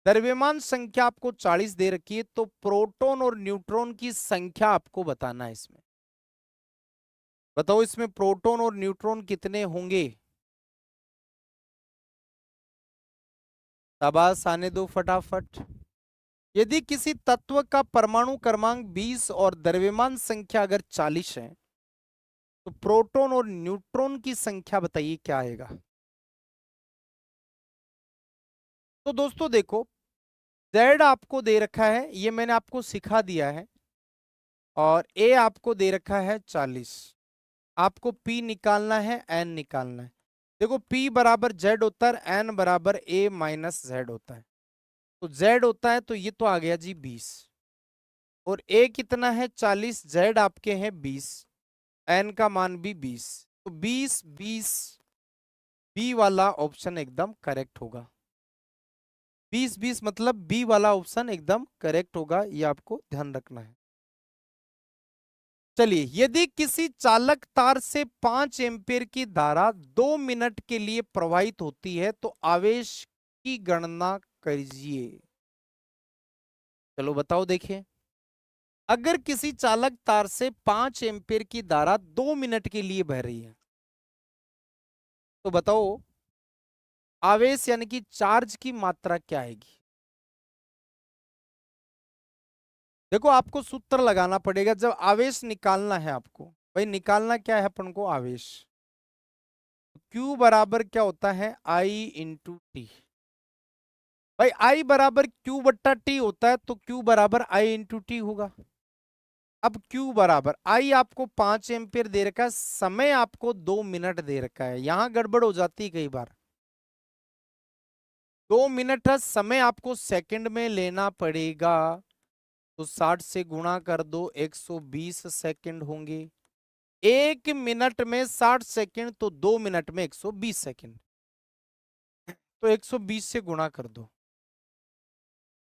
द्रव्यमान संख्या आपको 40 दे रखी है, तो प्रोटॉन और न्यूट्रॉन की संख्या आपको बताना है इसमें। बताओ इसमें प्रोटॉन और न्यूट्रॉन कितने होंगे? शाबाश, आने दो फटाफट। यदि किसी तत्व का परमाणु क्रमांक 20 और द्रव्यमान संख्या अगर 40 है, तो प्रोटॉन और न्यूट्रॉन की संख्या बताइए क्या आएगा। तो दोस्तों देखो, Z आपको दे रखा है, ये मैंने आपको सिखा दिया है, और A आपको दे रखा है 40। आपको P निकालना है, N निकालना है। देखो P बराबर Z होता है, N बराबर A माइनस Z होता है। तो Z होता है तो ये तो आ गया जी 20, और A कितना है 40, Z आपके हैं 20, N का मान भी 20, तो 20 20 बी वाला ऑप्शन एकदम करेक्ट होगा। 20 20 मतलब बी वाला ऑप्शन एकदम करेक्ट होगा, ये आपको ध्यान रखना है। चलिए, यदि किसी चालक तार से 5 एम्पीयर की धारा 2 मिनट के लिए प्रवाहित होती है तो आवेश की गणना कीजिए। चलो बताओ, देखिए, अगर किसी चालक तार से 5 एम्पीयर की धारा 2 मिनट के लिए बह रही है, तो बताओ आवेश यानी कि चार्ज की मात्रा क्या आएगी। देखो, आपको सूत्र लगाना पड़ेगा जब आवेश निकालना है आपको। भाई निकालना क्या है अपन को, आवेश। Q बराबर क्या होता है, I इंटू टी। भाई I बराबर Q बट्टा टी होता है, तो Q बराबर I इंटू टी होगा। अब Q बराबर I आपको 5 एम्पीयर दे रखा है, समय आपको 2 मिनट दे रखा है। यहां गड़बड़ हो जाती है कई बार। 2 मिनट है, समय आपको सेकंड में लेना पड़ेगा, तो 60 से गुणा कर दो, 120 सेकंड होंगे। 1 मिनट में 60 सेकंड, तो 2 मिनट में 120 सेकंड, तो 120 से गुणा कर दो,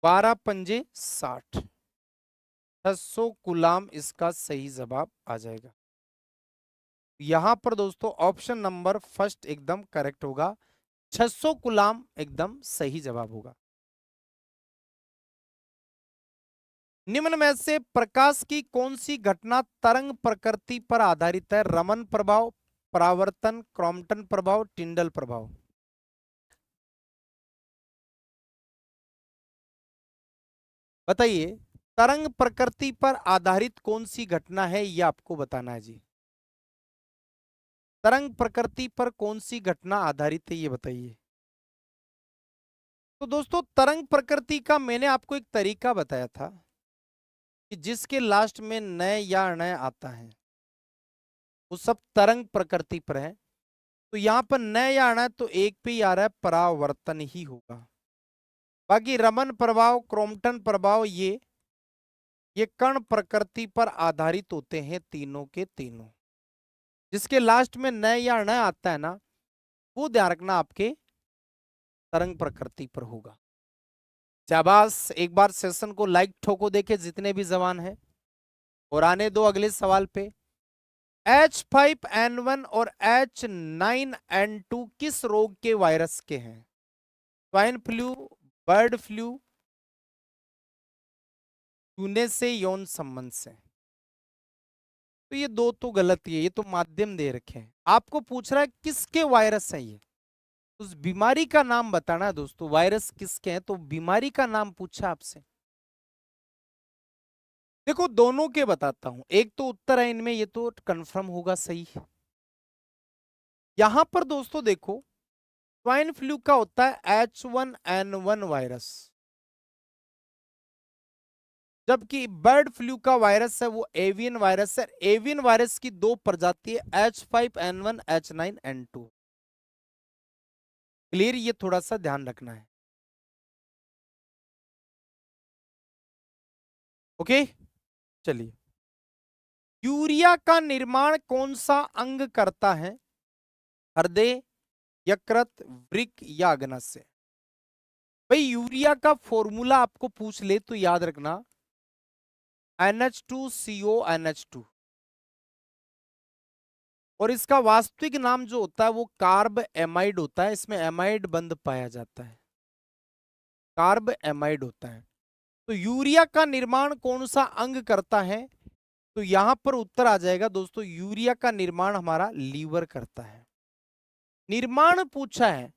12 पंजे 60, 600 गुलाम इसका सही जवाब आ जाएगा। यहां पर दोस्तों ऑप्शन नंबर फर्स्ट एकदम करेक्ट होगा, 600 गुलाम एकदम सही जवाब होगा। निम्न में से प्रकाश की कौन सी घटना तरंग प्रकृति पर आधारित है। रमन प्रभाव, परावर्तन, क्रॉम्पटन प्रभाव, टिंडल प्रभाव। बताइए, तरंग प्रकृति पर आधारित कौन सी घटना है, ये आपको बताना है जी। तरंग प्रकृति पर कौन सी घटना आधारित है, ये बताइए। तो दोस्तों, तरंग प्रकृति का मैंने आपको एक तरीका बताया था कि जिसके लास्ट में नए या नए आता है वो सब तरंग प्रकृति पर है। तो यहां पर नए या आना है तो एक पे ही आ रहा है, परावर्तन ही होगा। बाकी रमन प्रभाव, क्रॉम्पटन प्रभाव, ये कण प्रकृति पर आधारित होते हैं, तीनों के तीनों। जिसके लास्ट में नए या न आता है ना, वो ध्यान रखना आपके तरंग प्रकृति पर होगा। शाबाश, एक बार सेशन को लाइक ठोको, देखे जितने भी जवान हैं, और आने दो अगले सवाल पे। H5N1 और H9N2 किस रोग के वायरस के हैं। स्वाइन फ्लू, बर्ड फ्लू, चूने से, यौन संबंध से। तो ये दो तो गलत ही है, ये तो माध्यम दे रखे हैं। आपको पूछ रहा है किसके वायरस है ये, उस बीमारी का नाम बताना है दोस्तों। वायरस किसके हैं, तो बीमारी का नाम पूछा आपसे। देखो, दोनों के बताता हूं, एक तो उत्तर है इनमें, ये तो कंफर्म होगा सही। यहां पर दोस्तों देखो, स्वाइन फ्लू का होता है H1N1 वायरस, जबकि बर्ड फ्लू का वायरस है वो एवियन वायरस है। एवियन वायरस की दो प्रजाति है, H5N1, H9N2। क्लियर, ये थोड़ा सा ध्यान रखना है। ओके, चलिए, यूरिया का निर्माण कौन सा अंग करता है। हृदय, यकृत, वृक्क या अग्नाशय। भाई यूरिया का फॉर्मूला आपको पूछ ले तो याद रखना, NH2CO NH2, और इसका वास्तविक नाम जो होता है वो कार्ब एमाइड होता है। इसमें एमाइड बंद पाया जाता है, कार्ब एमाइड होता है। तो यूरिया का निर्माण कौन सा अंग करता है, तो यहां पर उत्तर आ जाएगा दोस्तों, यूरिया का निर्माण हमारा लीवर करता है। निर्माण पूछा है,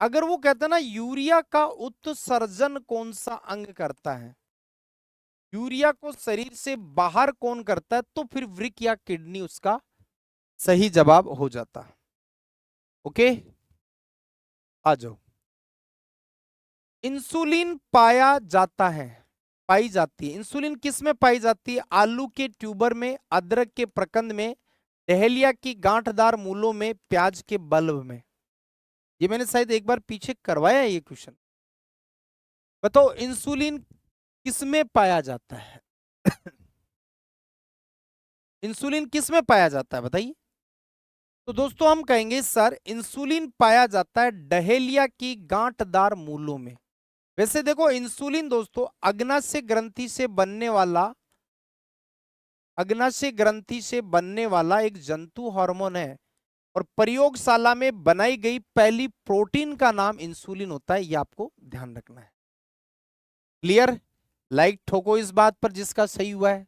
अगर वो कहता ना यूरिया का उत्सर्जन कौन सा अंग करता है, यूरिया को शरीर से बाहर कौन करता है, तो फिर वृक्क या किडनी उसका सही जवाब हो जाता। ओके, आ जाओ। इंसुलिन पाया जाता है, पाई जाती है, इंसुलिन किस में पाई जाती है? आलू के ट्यूबर में, अदरक के प्रकंद में, डहेलिया की गांठदार मूलों में, प्याज के बल्ब में। ये मैंने शायद एक बार पीछे करवाया है ये क्वेश्चन। बताओ इंसुलिन किस में पाया जाता है? इंसुलिन किस में पाया जाता है बताइए। तो दोस्तों हम कहेंगे सर इंसुलिन पाया जाता है डहेलिया की गांठदार मूलों में। वैसे देखो इंसुलिन दोस्तों अग्नाशय ग्रंथि से बनने वाला, अग्नाशय ग्रंथि से बनने वाला एक जंतु हार्मोन है और प्रयोगशाला में बनाई गई पहली प्रोटीन का नाम इंसुलिन होता है, ये आपको ध्यान रखना है। क्लियर? लाइक ठोको इस बात पर जिसका सही हुआ है।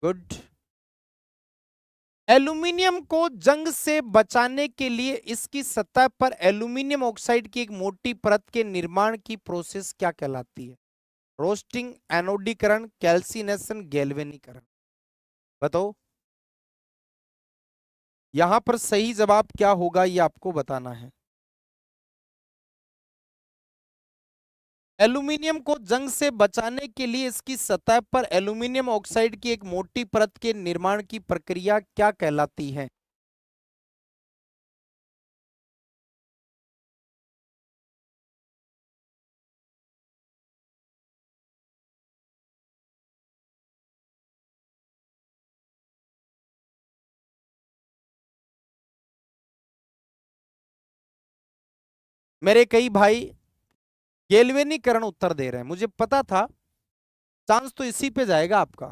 गुड। एल्यूमिनियम को जंग से बचाने के लिए इसकी सतह पर एल्यूमिनियम ऑक्साइड की एक मोटी परत के निर्माण की प्रोसेस क्या कहलाती है? रोस्टिंग, एनोडीकरण, कैल्सिनेशन, गैल्वेनीकरण। बताओ यहां पर सही जवाब क्या होगा ये आपको बताना है। एल्यूमिनियम को जंग से बचाने के लिए इसकी सतह पर एल्यूमिनियम ऑक्साइड की एक मोटी परत के निर्माण की प्रक्रिया क्या कहलाती है? मेरे कई भाई गैल्वेनीकरण उत्तर दे रहे हैं, मुझे पता था चांस तो इसी पे जाएगा आपका।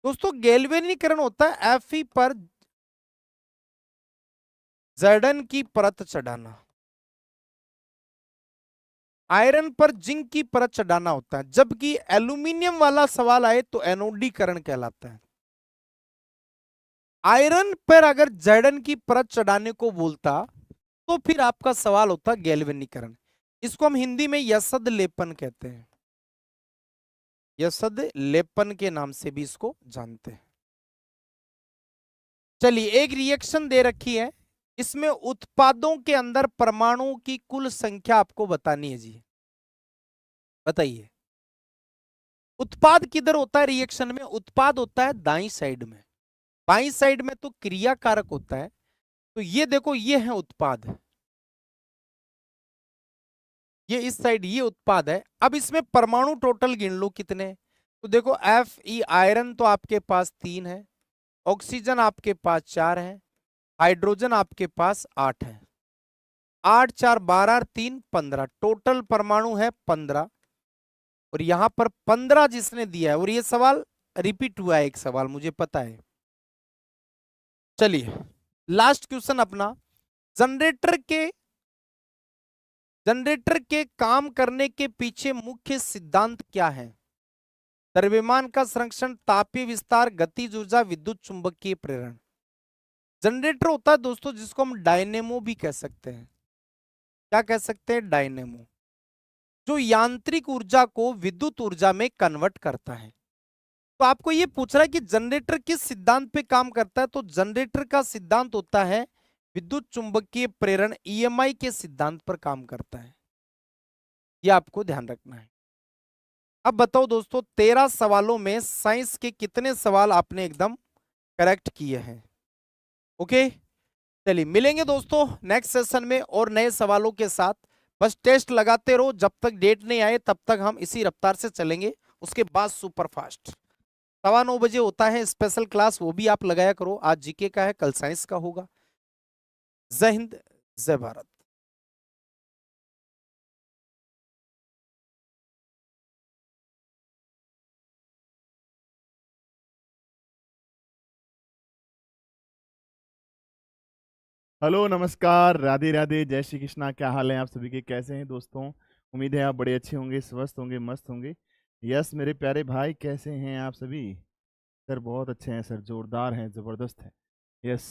दोस्तों गैल्वेनीकरण होता है Fe पर जर्डन की परत चढ़ाना, आयरन पर जिंक की परत चढ़ाना होता है, जबकि एल्यूमिनियम वाला सवाल आए तो एनोडीकरण कहलाता है। आयरन पर अगर जर्डन की परत चढ़ाने को बोलता तो फिर आपका सवाल होता गैल्वेनीकरण। इसको हम हिंदी में यसद लेपन कहते हैं, यसद लेपन के नाम से भी इसको जानते हैं। चलिए एक रिएक्शन दे रखी है, इसमें उत्पादों के अंदर परमाणुओं की कुल संख्या आपको बतानी है जी। बताइए उत्पाद किधर होता है रिएक्शन में? उत्पाद होता है दाई साइड में, बाई साइड में तो क्रियाकारक होता है। तो ये देखो ये है उत्पाद, ये इस साइड ये उत्पाद है। अब इसमें परमाणु टोटल गिन लो कितने। तो देखो Fe आयरन तो आपके पास 3 है, ऑक्सीजन आपके पास 4 है, हाइड्रोजन आपके पास 8 है। 8 4 12 3 15, टोटल परमाणु है 15। और यहां पर 15 जिसने दिया है, और ये सवाल रिपीट हुआ है एक सवाल मुझे पता है। चलिए लास्ट क्वेश्चन अपना, जनरेटर के काम करने के पीछे मुख्य सिद्धांत क्या है? द्रव्यमान का संरक्षण, तापीय विस्तार, गतिज ऊर्जा, विद्युत चुंबकीय प्रेरण। जनरेटर होता है दोस्तों जिसको हम डायनेमो भी कह सकते हैं। क्या कह सकते हैं? डायनेमो, जो यांत्रिक ऊर्जा को विद्युत ऊर्जा में कन्वर्ट करता है। तो आपको ये पूछ रहा है कि जनरेटर किस सिद्धांत पे काम करता है, तो जनरेटर का सिद्धांत होता है विद्युत चुंबकीय प्रेरण, EMI के सिद्धांत पर काम करता है। ये आपको ध्यान रखना है। अब बताओ दोस्तों 13 सवालों में साइंस के कितने सवाल आपने एकदम करेक्ट किए हैं? ओके चलिए मिलेंगे दोस्तों नेक्स्ट सेशन में और नए सवालों के साथ। बस टेस्ट लगाते रहो, जब तक डेट नहीं आए तब तक हम इसी रफ्तार से चलेंगे, उसके बाद सुपर फास्ट। 9:15 बजे होता है स्पेशल क्लास, वो भी आप लगाया करो। आज जीके का है, कल साइंस का होगा। जय हिंद, जय भारत। हेलो, नमस्कार, राधे राधे, जय श्री कृष्णा। क्या हाल है आप सभी के? कैसे हैं दोस्तों? उम्मीद है आप बड़े अच्छे होंगे, स्वस्थ होंगे, मस्त होंगे। यस मेरे प्यारे भाई, कैसे हैं आप सभी? सर बहुत अच्छे हैं सर, जोरदार हैं, ज़बरदस्त हैं। यस,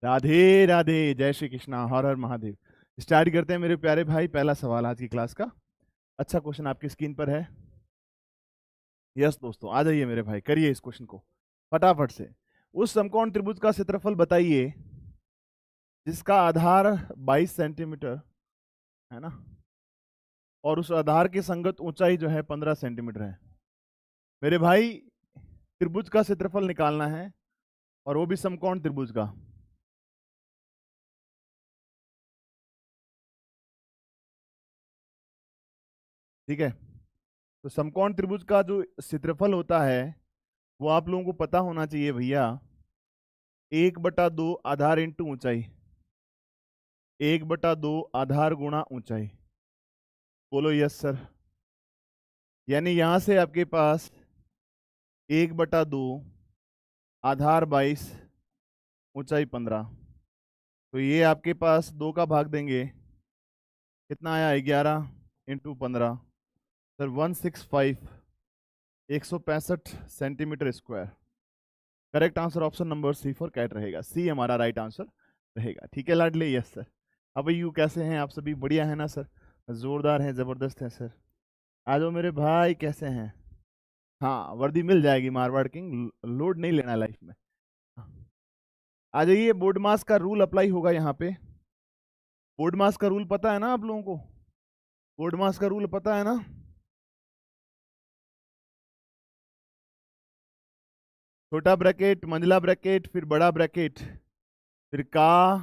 राधे राधे, जय श्री कृष्णा, हर हर महादेव। स्टार्ट करते हैं मेरे प्यारे भाई। पहला सवाल आज की क्लास का, अच्छा क्वेश्चन आपकी स्क्रीन पर है। यस दोस्तों, आ जाइए मेरे भाई, करिए इस क्वेश्चन को फटाफट से। उस समकोण त्रिभुज का क्षेत्रफल बताइए जिसका आधार 22 सेंटीमीटर है ना, और उस आधार की संगत ऊंचाई जो है 15 सेंटीमीटर है। मेरे भाई त्रिभुज का क्षेत्रफल निकालना है, और वो भी समकोण त्रिभुज का। ठीक है, तो समकोण त्रिभुज का जो क्षेत्रफल होता है वो आप लोगों को पता होना चाहिए भैया, 1/2 आधार इंटू ऊंचाई, 1/2 आधार गुणा ऊंचाई। बोलो यस सर। यानी यहां से आपके पास 1/2 आधार 22 ऊंचाई 15, तो ये आपके पास 2 का भाग देंगे, कितना आया 11 इंटू 15 sir 165 165 centimeter square. Correct answer option number C for cat रहेगा, सी हमारा राइट आंसर रहेगा। ठीक है लाडले, यस सर। अब यू कैसे हैं आप सभी, बढ़िया है ना सर, जोरदार हैं, जबरदस्त हैं सर। आ जाओ मेरे भाई, कैसे हैं? हाँ वर्दी मिल जाएगी मारवाड़ किंग, लोड नहीं लेना लाइफ में। आ जाइए, बोर्ड मास का रूल अप्लाई होगा यहाँ पे। बोर्ड मास का रूल पता है ना आप लोगों को? बोर्ड मास का रूल पता है ना? छोटा ब्रैकेट, मंझला ब्रैकेट, फिर बड़ा ब्रैकेट, फिर का,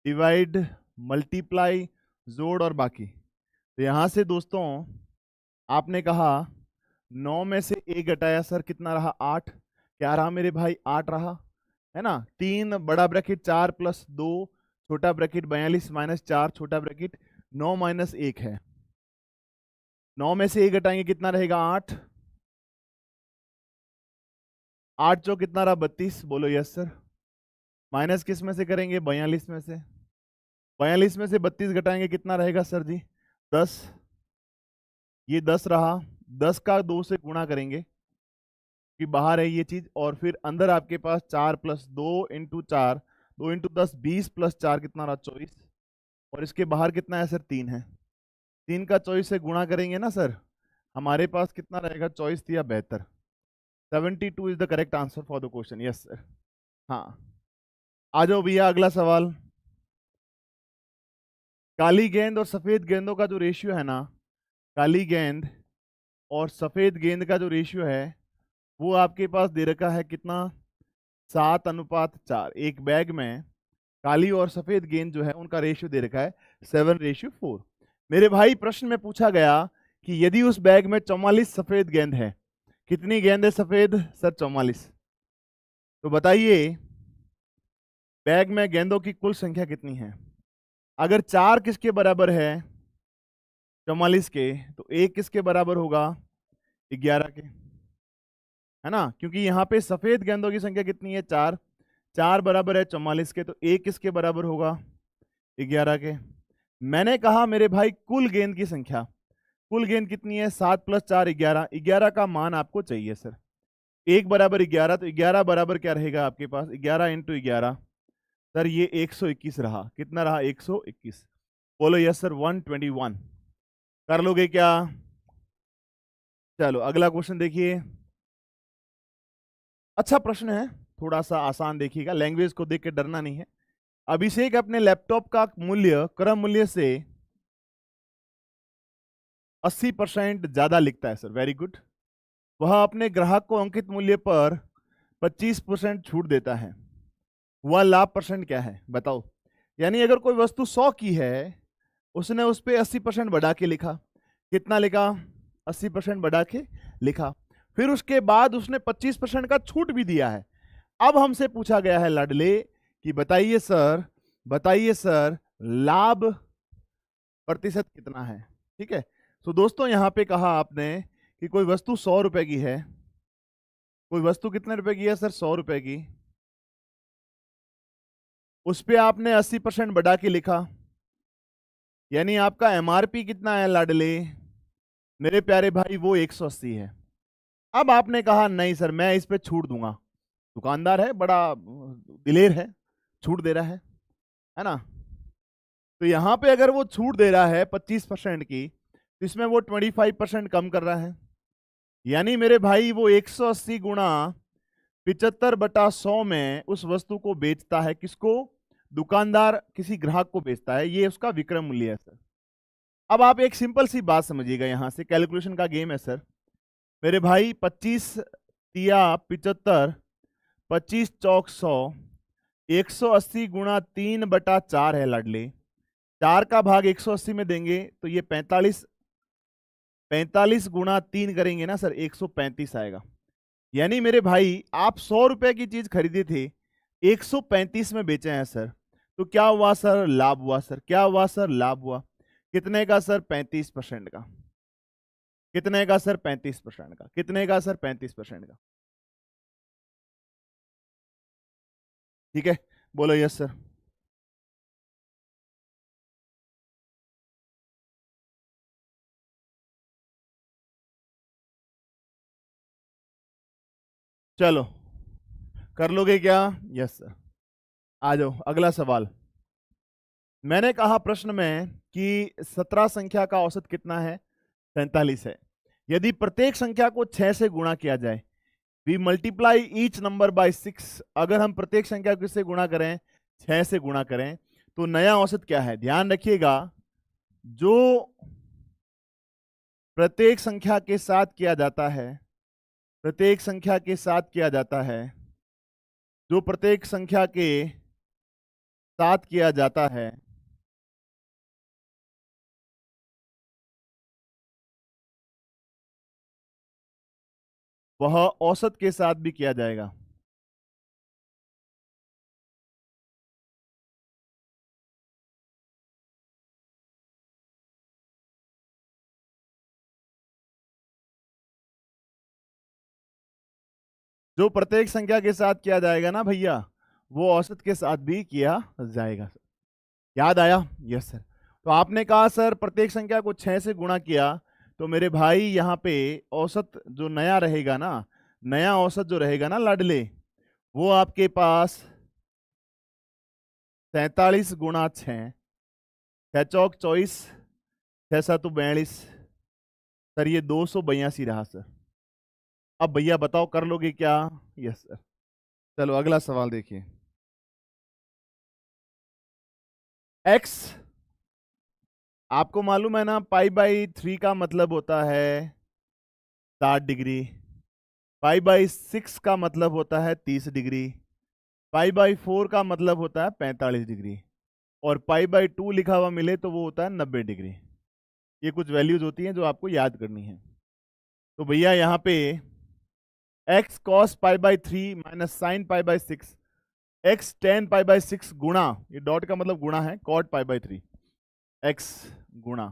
डिवाइड, मल्टीप्लाई, जोड़ और बाकी। तो यहां से दोस्तों आपने कहा 9 में से 1 घटाया सर, कितना रहा 8। क्या रहा मेरे भाई? 8 रहा, है ना। 3 बड़ा ब्रैकेट 4 प्लस 2 छोटा ब्रैकेट 42 माइनस 4 छोटा ब्रैकेट 9 माइनस 1 है। 9 में से 1 घटाएंगे कितना रहेगा? 8। 8 चौ कितना रहा? 32। बोलो यस सर। माइनस किस में से करेंगे? 42 में से। 42 में से 32 घटाएंगे कितना रहेगा सर जी? 10। ये 10 रहा, 10 का 2 से गुणा करेंगे कि बाहर है ये चीज, और फिर अंदर आपके पास 4 प्लस 2 इंटू 4, 2 इंटू 10 20 प्लस 4 कितना रहा? 24। और इसके बाहर कितना है सर? 3 है। 3 का 24 से गुणा करेंगे ना सर, हमारे पास कितना रहेगा? 24 या 72। 72 is the correct answer for the question. Yes sir. हाँ आ जाओ भैया, अगला सवाल। काली गेंद और सफेद गेंदों का जो रेशियो है ना, काली गेंद और सफेद गेंद का जो रेशियो है वो आपके पास दे रखा है कितना? 7:4। एक बैग में काली और सफेद गेंद जो है उनका रेशियो दे रखा है 7:4। मेरे भाई प्रश्न में पूछा गया कि यदि उस बैग में 44 सफेद गेंद है, कितनी गेंद है सफेद? सर 44। तो बताइए बैग में गेंदों की कुल संख्या कितनी है? अगर 4 किसके बराबर है? 44 के, तो 1 किसके बराबर होगा? 11 के, है ना। क्योंकि यहाँ पे सफेद गेंदों की संख्या कितनी है? 4। 4 बराबर है 44 के, तो 1 किसके बराबर होगा? 11 के। मैंने कहा मेरे भाई कुल गेंद की संख्या, कुल गेंद कितनी है? 7 प्लस 4 11। 11 का मान आपको चाहिए सर। 1 बराबर 11, तो 11 बराबर क्या रहेगा आपके पास? 11 इंटू 11 सर, ये 121 रहा। कितना रहा? 121। बोलो यस सर। 121 कर लोगे क्या? चलो अगला क्वेश्चन देखिए। अच्छा प्रश्न है, थोड़ा सा आसान देखिएगा, लैंग्वेज को देख के डरना नहीं है। अभिषेक अपने लैपटॉप का मूल्य क्रम मूल्य से 80% ज्यादा लिखता है सर। Very good. वह अपने ग्राहक को अंकित मूल्य पर 25% छूट देता है, वह लाभ परसेंट क्या है? बताओ। यानी अगर कोई वस्तु 100 की है, उसने उस पर 80% बढ़ा के लिखा। कितना लिखा? 80% बढ़ा के लिखा। फिर उसके बाद उसने 25% का छूट भी दिया है। अब हमसे पूछा गया है लाडले कि बताइए सर, बताइए सर लाभ प्रतिशत कितना है? ठीक है, तो दोस्तों यहां पे कहा आपने कि कोई वस्तु 100 रुपए की है। कोई वस्तु कितने रुपए की है सर? 100 रुपए की। उस पे आपने 80% बढ़ा के लिखा, यानी आपका एमआरपी कितना है लाडले मेरे प्यारे भाई? वो 180 है। अब आपने कहा नहीं सर मैं इस पे छूट दूंगा। दुकानदार है, बड़ा दिलेर है, छूट दे रहा है ना। तो यहां पे अगर वो छूट दे रहा है 25% की, तो इसमें वो 25% कम कर रहा है। यानी मेरे भाई वो 180 गुणा 75/100 में उस वस्तु को बेचता है। किसको? दुकानदार किसी ग्राहक को बेचता है। ये उसका विक्रय मूल्य है सर। अब आप एक सिंपल सी बात समझिएगा, यहां से कैलकुलेशन का गेम है सर मेरे भाई। 25 तिया 75, 25 चौक 100, 180 गुणा 3/4 है लाडले। 4 का भाग 180 में देंगे तो ये 45, 45 गुणा 3 करेंगे ना सर, 135 आएगा। यानी मेरे भाई आप 100 रुपए की चीज खरीदे थे, 135 में बेचे हैं सर। तो क्या हुआ सर? लाभ हुआ सर। क्या हुआ सर? लाभ हुआ। कितने का सर? 35% का। कितने का सर? 35% का। कितने का सर? 35% का। ठीक है, बोलो यस सर। चलो कर लोगे क्या? Yes sir. आ जाओ अगला सवाल। मैंने कहा प्रश्न में कि 17 संख्या का औसत कितना है? 47 है। यदि प्रत्येक संख्या को 6 से गुणा किया जाए, we multiply each number by 6। अगर हम प्रत्येक संख्या को किससे गुणा करें? 6 से गुणा करें, तो नया औसत क्या है? ध्यान रखिएगा, जो प्रत्येक संख्या के साथ किया जाता है, प्रत्येक संख्या के साथ किया जाता है, जो प्रत्येक संख्या के साथ किया जाता है, वह औसत के साथ भी किया जाएगा। जो प्रत्येक संख्या के साथ किया जाएगा ना भैया, वो औसत के साथ भी किया जाएगा। याद आया? Yes sir. तो आपने कहा सर प्रत्येक संख्या को 6 से गुणा किया, तो मेरे भाई यहाँ पे औसत जो नया रहेगा ना, नया औसत जो रहेगा ना लाडले, वो आपके पास 47 गुणा 6, 6 चौक 24, 6 7 42 सर, ये 282 रहा सर। अब भैया बताओ कर लोगे क्या? Yes sir. चलो अगला सवाल देखिए। x आपको मालूम है ना, π/3 का मतलब होता है 60 डिग्री, π/6 का मतलब होता है 30 डिग्री, π/4 का मतलब होता है 45 डिग्री, और π/2 लिखा हुआ मिले तो वो होता है 90 डिग्री। ये कुछ वैल्यूज होती हैं जो आपको याद करनी है। तो भैया यहाँ पे x cos π/3 minus sine π/6, x tan π/6 गुणा, ये डॉट का मतलब गुणा है, cot π/3 x गुणा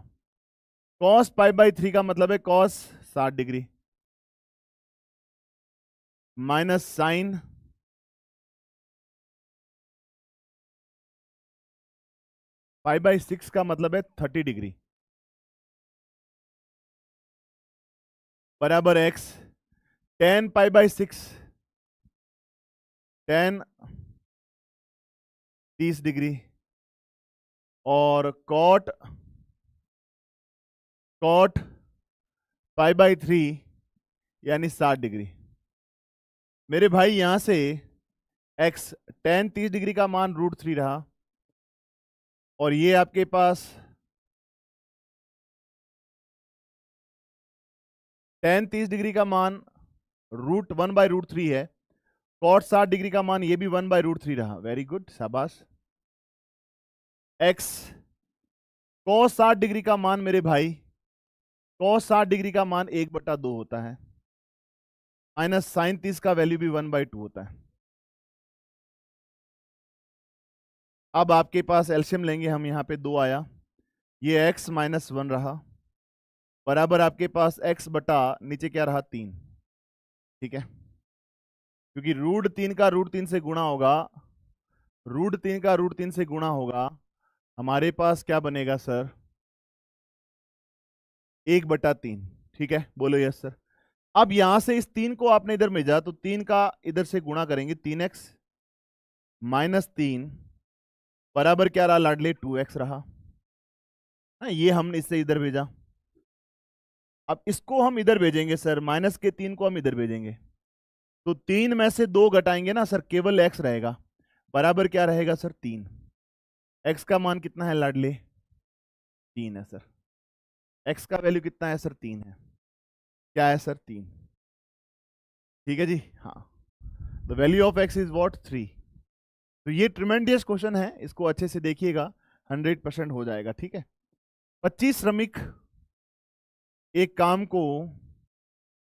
cos π/3 का मतलब है cos 60 डिग्री माइनस साइन π/6 का मतलब है 30 डिग्री बराबर x tan π/6 tan 30 डिग्री और cot π/3 यानी 60 डिग्री। मेरे भाई यहां से x tan 30 डिग्री का मान √3 रहा, और ये आपके पास tan 30 डिग्री का मान √1/√3 है, cot 60 डिग्री का मान ये भी 1/√3 रहा। वेरी गुड, शाबाश। x cos 60 डिग्री का मान मेरे भाई, cos 60 डिग्री का मान 1/2 होता है, माइनस साइन 30 का वैल्यू भी 1/2 होता है। अब आपके पास एलसीएम लेंगे हम, यहां पे 2 आया, ये x -1 रहा, बराबर आपके पास x बटा नीचे क्या रहा? 3। ठीक है, क्योंकि √3 का √3 से गुणा होगा, √3 का √3 से गुणा होगा, हमारे पास क्या बनेगा सर? 1/3। ठीक है, बोलो यस सर। अब यहां से इस 3 को आपने इधर भेजा, तो 3 का इधर से गुणा करेंगे, 3x -3 बराबर क्या रहा लाडले? 2x रहा। ये हमने इससे इधर भेजा, अब इसको हम इधर भेजेंगे सर, माइनस के 3 को हम इधर भेजेंगे, तो 3 में से 2 घटाएंगे ना सर, केवल x रहेगा, बराबर क्या रहेगा सर? 3। x का मान कितना है लाडले? 3 है सर। एक्स का वैल्यू कितना है सर? 3 है। क्या है सर? 3। ठीक है जी, हाँ। The value of x is what? 3। तो ये ट्रिमेंडियस क्वेश्चन है, इसको अच्छे से देखिएगा, 100% हो जाएगा। ठीक है। 25 श्रमिक एक काम को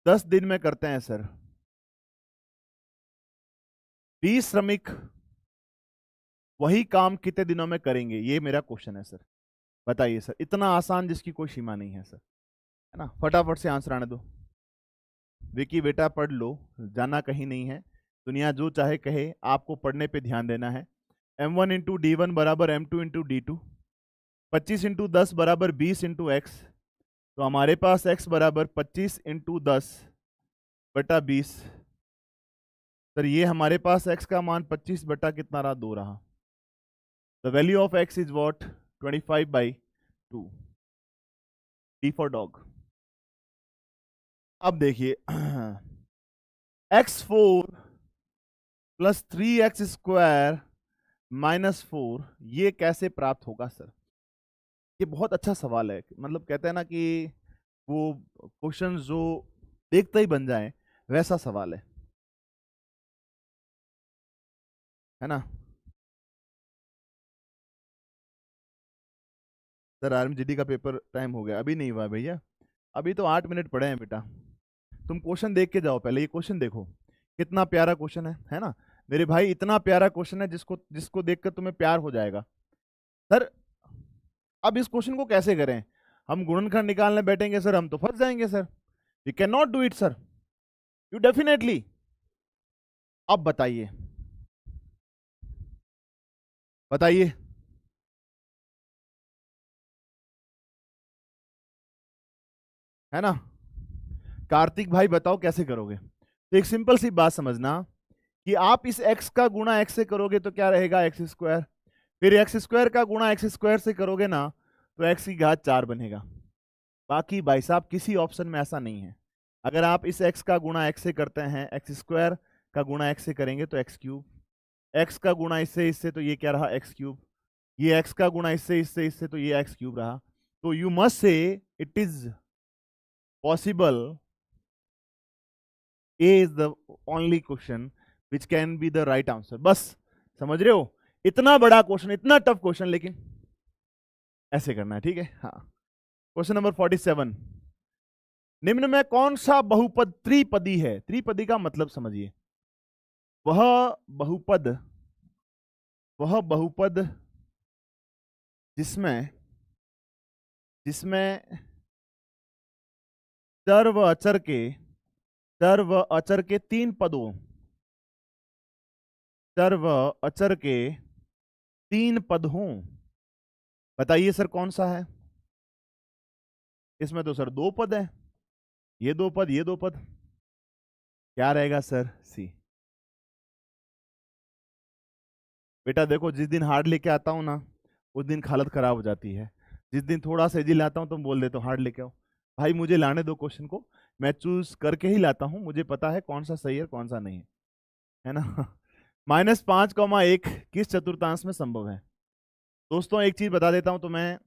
10 दिन में करते हैं सर। 20 श्रमिक वही काम कितने दिनों में करेंगे? ये मेरा क्वेश्चन है सर। बताइए सर, इतना आसान जिसकी कोई सीमा नहीं है सर, है ना? फटाफट से आंसर आने दो। विकी बेटा पढ़ लो, जाना कहीं नहीं है, दुनिया जो चाहे कहे, आपको पढ़ने पे ध्यान देना है। m1 इंटू डी वन बराबर m2 into D to, 25 into 10 बराबर 20 इंटू एक्स। तो हमारे पास x बराबर 25 इंटू 10 बटा 20। सर ये हमारे पास x का मान 25 बटा कितना रहा? 2 रहा। The value of x is what? 25/2। D for dog. अब देखिए, x4 प्लस 3x² माइनस 4 ये कैसे प्राप्त होगा सर? ये बहुत अच्छा सवाल है। मतलब कहते हैं ना कि वो क्वेश्चन जो देखते ही बन जाए, वैसा सवाल है ना? सर आरएमजीडी का पेपर टाइम हो गया। अभी नहीं हुआ भैया, अभी तो 8 मिनट पड़े हैं बेटा। तुम क्वेश्चन देख के जाओ पहले। ये क्वेश्चन देखो, कितना प्यारा क्वेश्चन है ना मेरे भाई? इतना प्यारा क्वेश्चन है जिसको देखकर तुम्हें प्यार हो जाएगा। सर अब इस क्वेश्चन को कैसे करें? हम गुणनखंड निकालने बैठेंगे सर, हम तो फंस जाएंगे sir. We can not do it sir, you definitely. अब बताइए, बताइए है ना? कार्तिक भाई बताओ कैसे करोगे? तो एक सिंपल सी बात समझना कि आप इस x का गुणा x से करोगे तो क्या रहेगा? x²। फिर x² का गुणा x² से करोगे ना तो x की घात 4 बनेगा। बाकी भाई साहब किसी ऑप्शन में ऐसा नहीं है। अगर आप इस x का गुणा x से करते हैं, x² का गुणा x से करेंगे तो x3, x का गुणा इससे तो ये क्या रहा? x3, ये x का गुणा इससे तो ये x3 रहा। तो you must say it is possible, A is the only question which can be the right answer। बस समझ रहे हो? इतना बड़ा क्वेश्चन, इतना टफ क्वेश्चन, लेकिन ऐसे करना है। ठीक है, हाँ। क्वेश्चन नंबर 47, निम्न में कौन सा बहुपद त्रिपदी है? त्रिपदी का मतलब समझिए, वह बहुपद जिसमें चर व अचर के 3 पदों, चर व अचर के 3 पद हों। बताइए सर कौन सा है? इसमें तो सर 2 पद है, ये 2 पद, ये 2 पद। क्या रहेगा सर? सी। बेटा देखो, जिस दिन हार्ड लेके आता हूं ना उस दिन हालत खराब हो जाती है। जिस दिन थोड़ा सा इजी लाता हूं तुम बोल देते हो हार्ड लेके आओ। भाई मुझे लाने दो क्वेश्चन को, मैं चूज करके ही लाता हूं, मुझे पता है कौन सा सही है कौन सा नहीं है ना? -5,1 किस चतुर्थांश में संभव है? दोस्तों एक चीज बता देता हूं तुम्हें,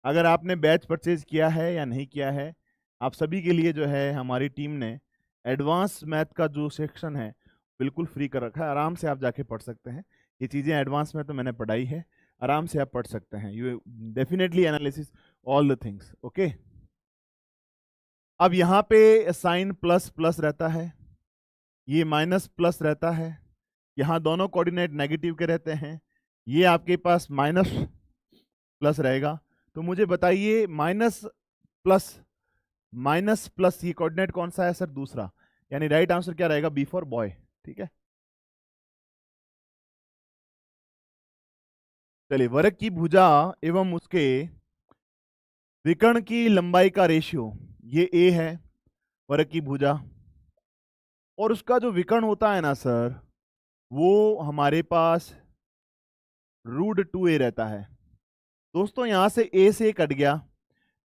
अगर आपने बैच परचेज किया है या नहीं किया है, आप सभी के लिए जो है हमारी टीम ने एडवांस मैथ का जो सेक्शन है बिल्कुल फ्री कर रखा है। आराम से आप जाके पढ़ सकते हैं। ये चीज़ें एडवांस में तो मैंने पढ़ाई है, आराम से आप पढ़ सकते हैं। You definitely analysis all the things, okay. अब यहाँ पे साइन प्लस प्लस रहता है, ये माइनस प्लस रहता है, यहाँ दोनों कोऑर्डिनेट नेगेटिव के रहते हैं, ये आपके पास माइनस प्लस रहेगा। तो मुझे बताइए माइनस प्लस ये कोऑर्डिनेट कौन सा है सर? दूसरा, यानी राइट आंसर क्या रहेगा? B for boy. ठीक है, चलिए। वर्ग की भुजा एवं उसके विकर्ण की लंबाई का रेशियो, ये ए है वर्ग की भुजा, और उसका जो विकर्ण होता है ना सर, वो हमारे पास √2a रहता है। दोस्तों यहां से a से कट गया,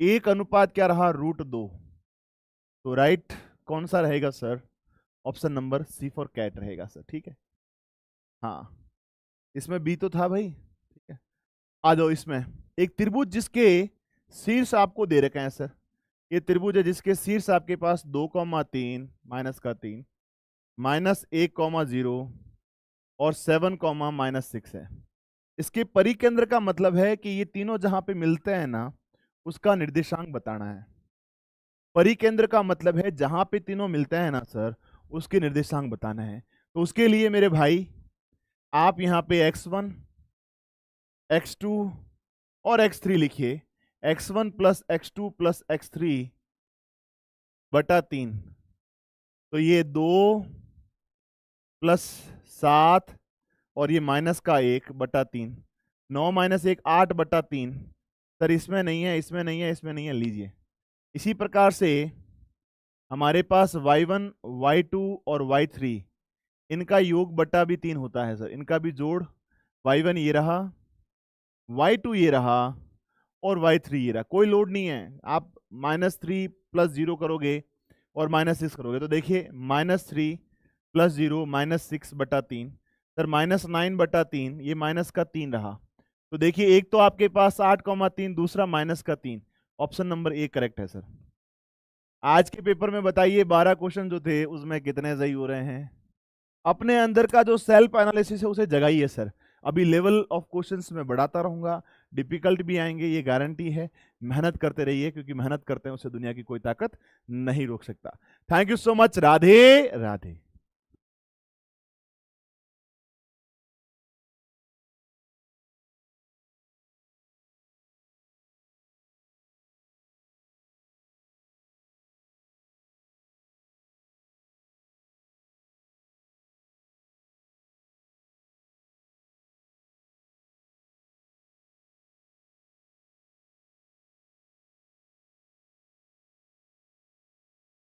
1 अनुपात क्या रहा? √2। तो राइट कौन सा रहेगा sir? Option number C for cat रहेगा सर। ठीक है, हाँ, इसमें बी तो था भाई। ठीक है, आ जाओ। इसमें एक त्रिभुज जिसके शीर्ष आपको दे रखे हैं सर, ये त्रिभुज है जिसके शीर्ष आपके पास 2,3 माइनस का 3 -1,0 और 7, -6 है। इसके परिकेंद्र का मतलब है कि ये तीनों जहां पे मिलते हैं ना, उसका निर्देशांक बताना है। परिकेंद्र का मतलब है जहां पे तीनों मिलते हैं ना सर, उसके निर्देशांक बताना है। तो उसके लिए मेरे भाई आप यहाँ पे x1, x2 और x3 लिखिए। x1 plus x2 plus x3 बटा 3, तो ये 2 प्लस 7 और ये माइनस का 1 बटा 3, 9 माइनस 1 8 बटा 3। सर इसमें नहीं है, इसमें नहीं है, इसमें नहीं है, लीजिए। इसी प्रकार से हमारे पास y1, y2 और y3 इनका योग बटा भी 3 होता है सर, इनका भी जोड़। y1 ये रहा, y2 ये रहा और y3 ये रहा, कोई लोड नहीं है। आप -3 + 0 करोगे और -6 करोगे तो देखिए -3 + 0 -6 बटा 3, सर -9 बटा 3, ये माइनस का 3 रहा। तो देखिए एक तो आपके पास 8,3, दूसरा -3। ऑप्शन नंबर ए करेक्ट है सर। आज के पेपर में बताइए 12 क्वेश्चन जो थे उसमें कितने सही हो रहे हैं। अपने अंदर का जो सेल्फ एनालिसिस है उसे जगाइए सर। अभी लेवल ऑफ क्वेश्चंस में बढ़ाता रहूंगा, डिफिकल्ट भी आएंगे, ये गारंटी है। मेहनत करते रहिए, क्योंकि मेहनत करते हैं उसे दुनिया की कोई ताकत नहीं रोक सकता। Thank you so much. Radhe Radhe.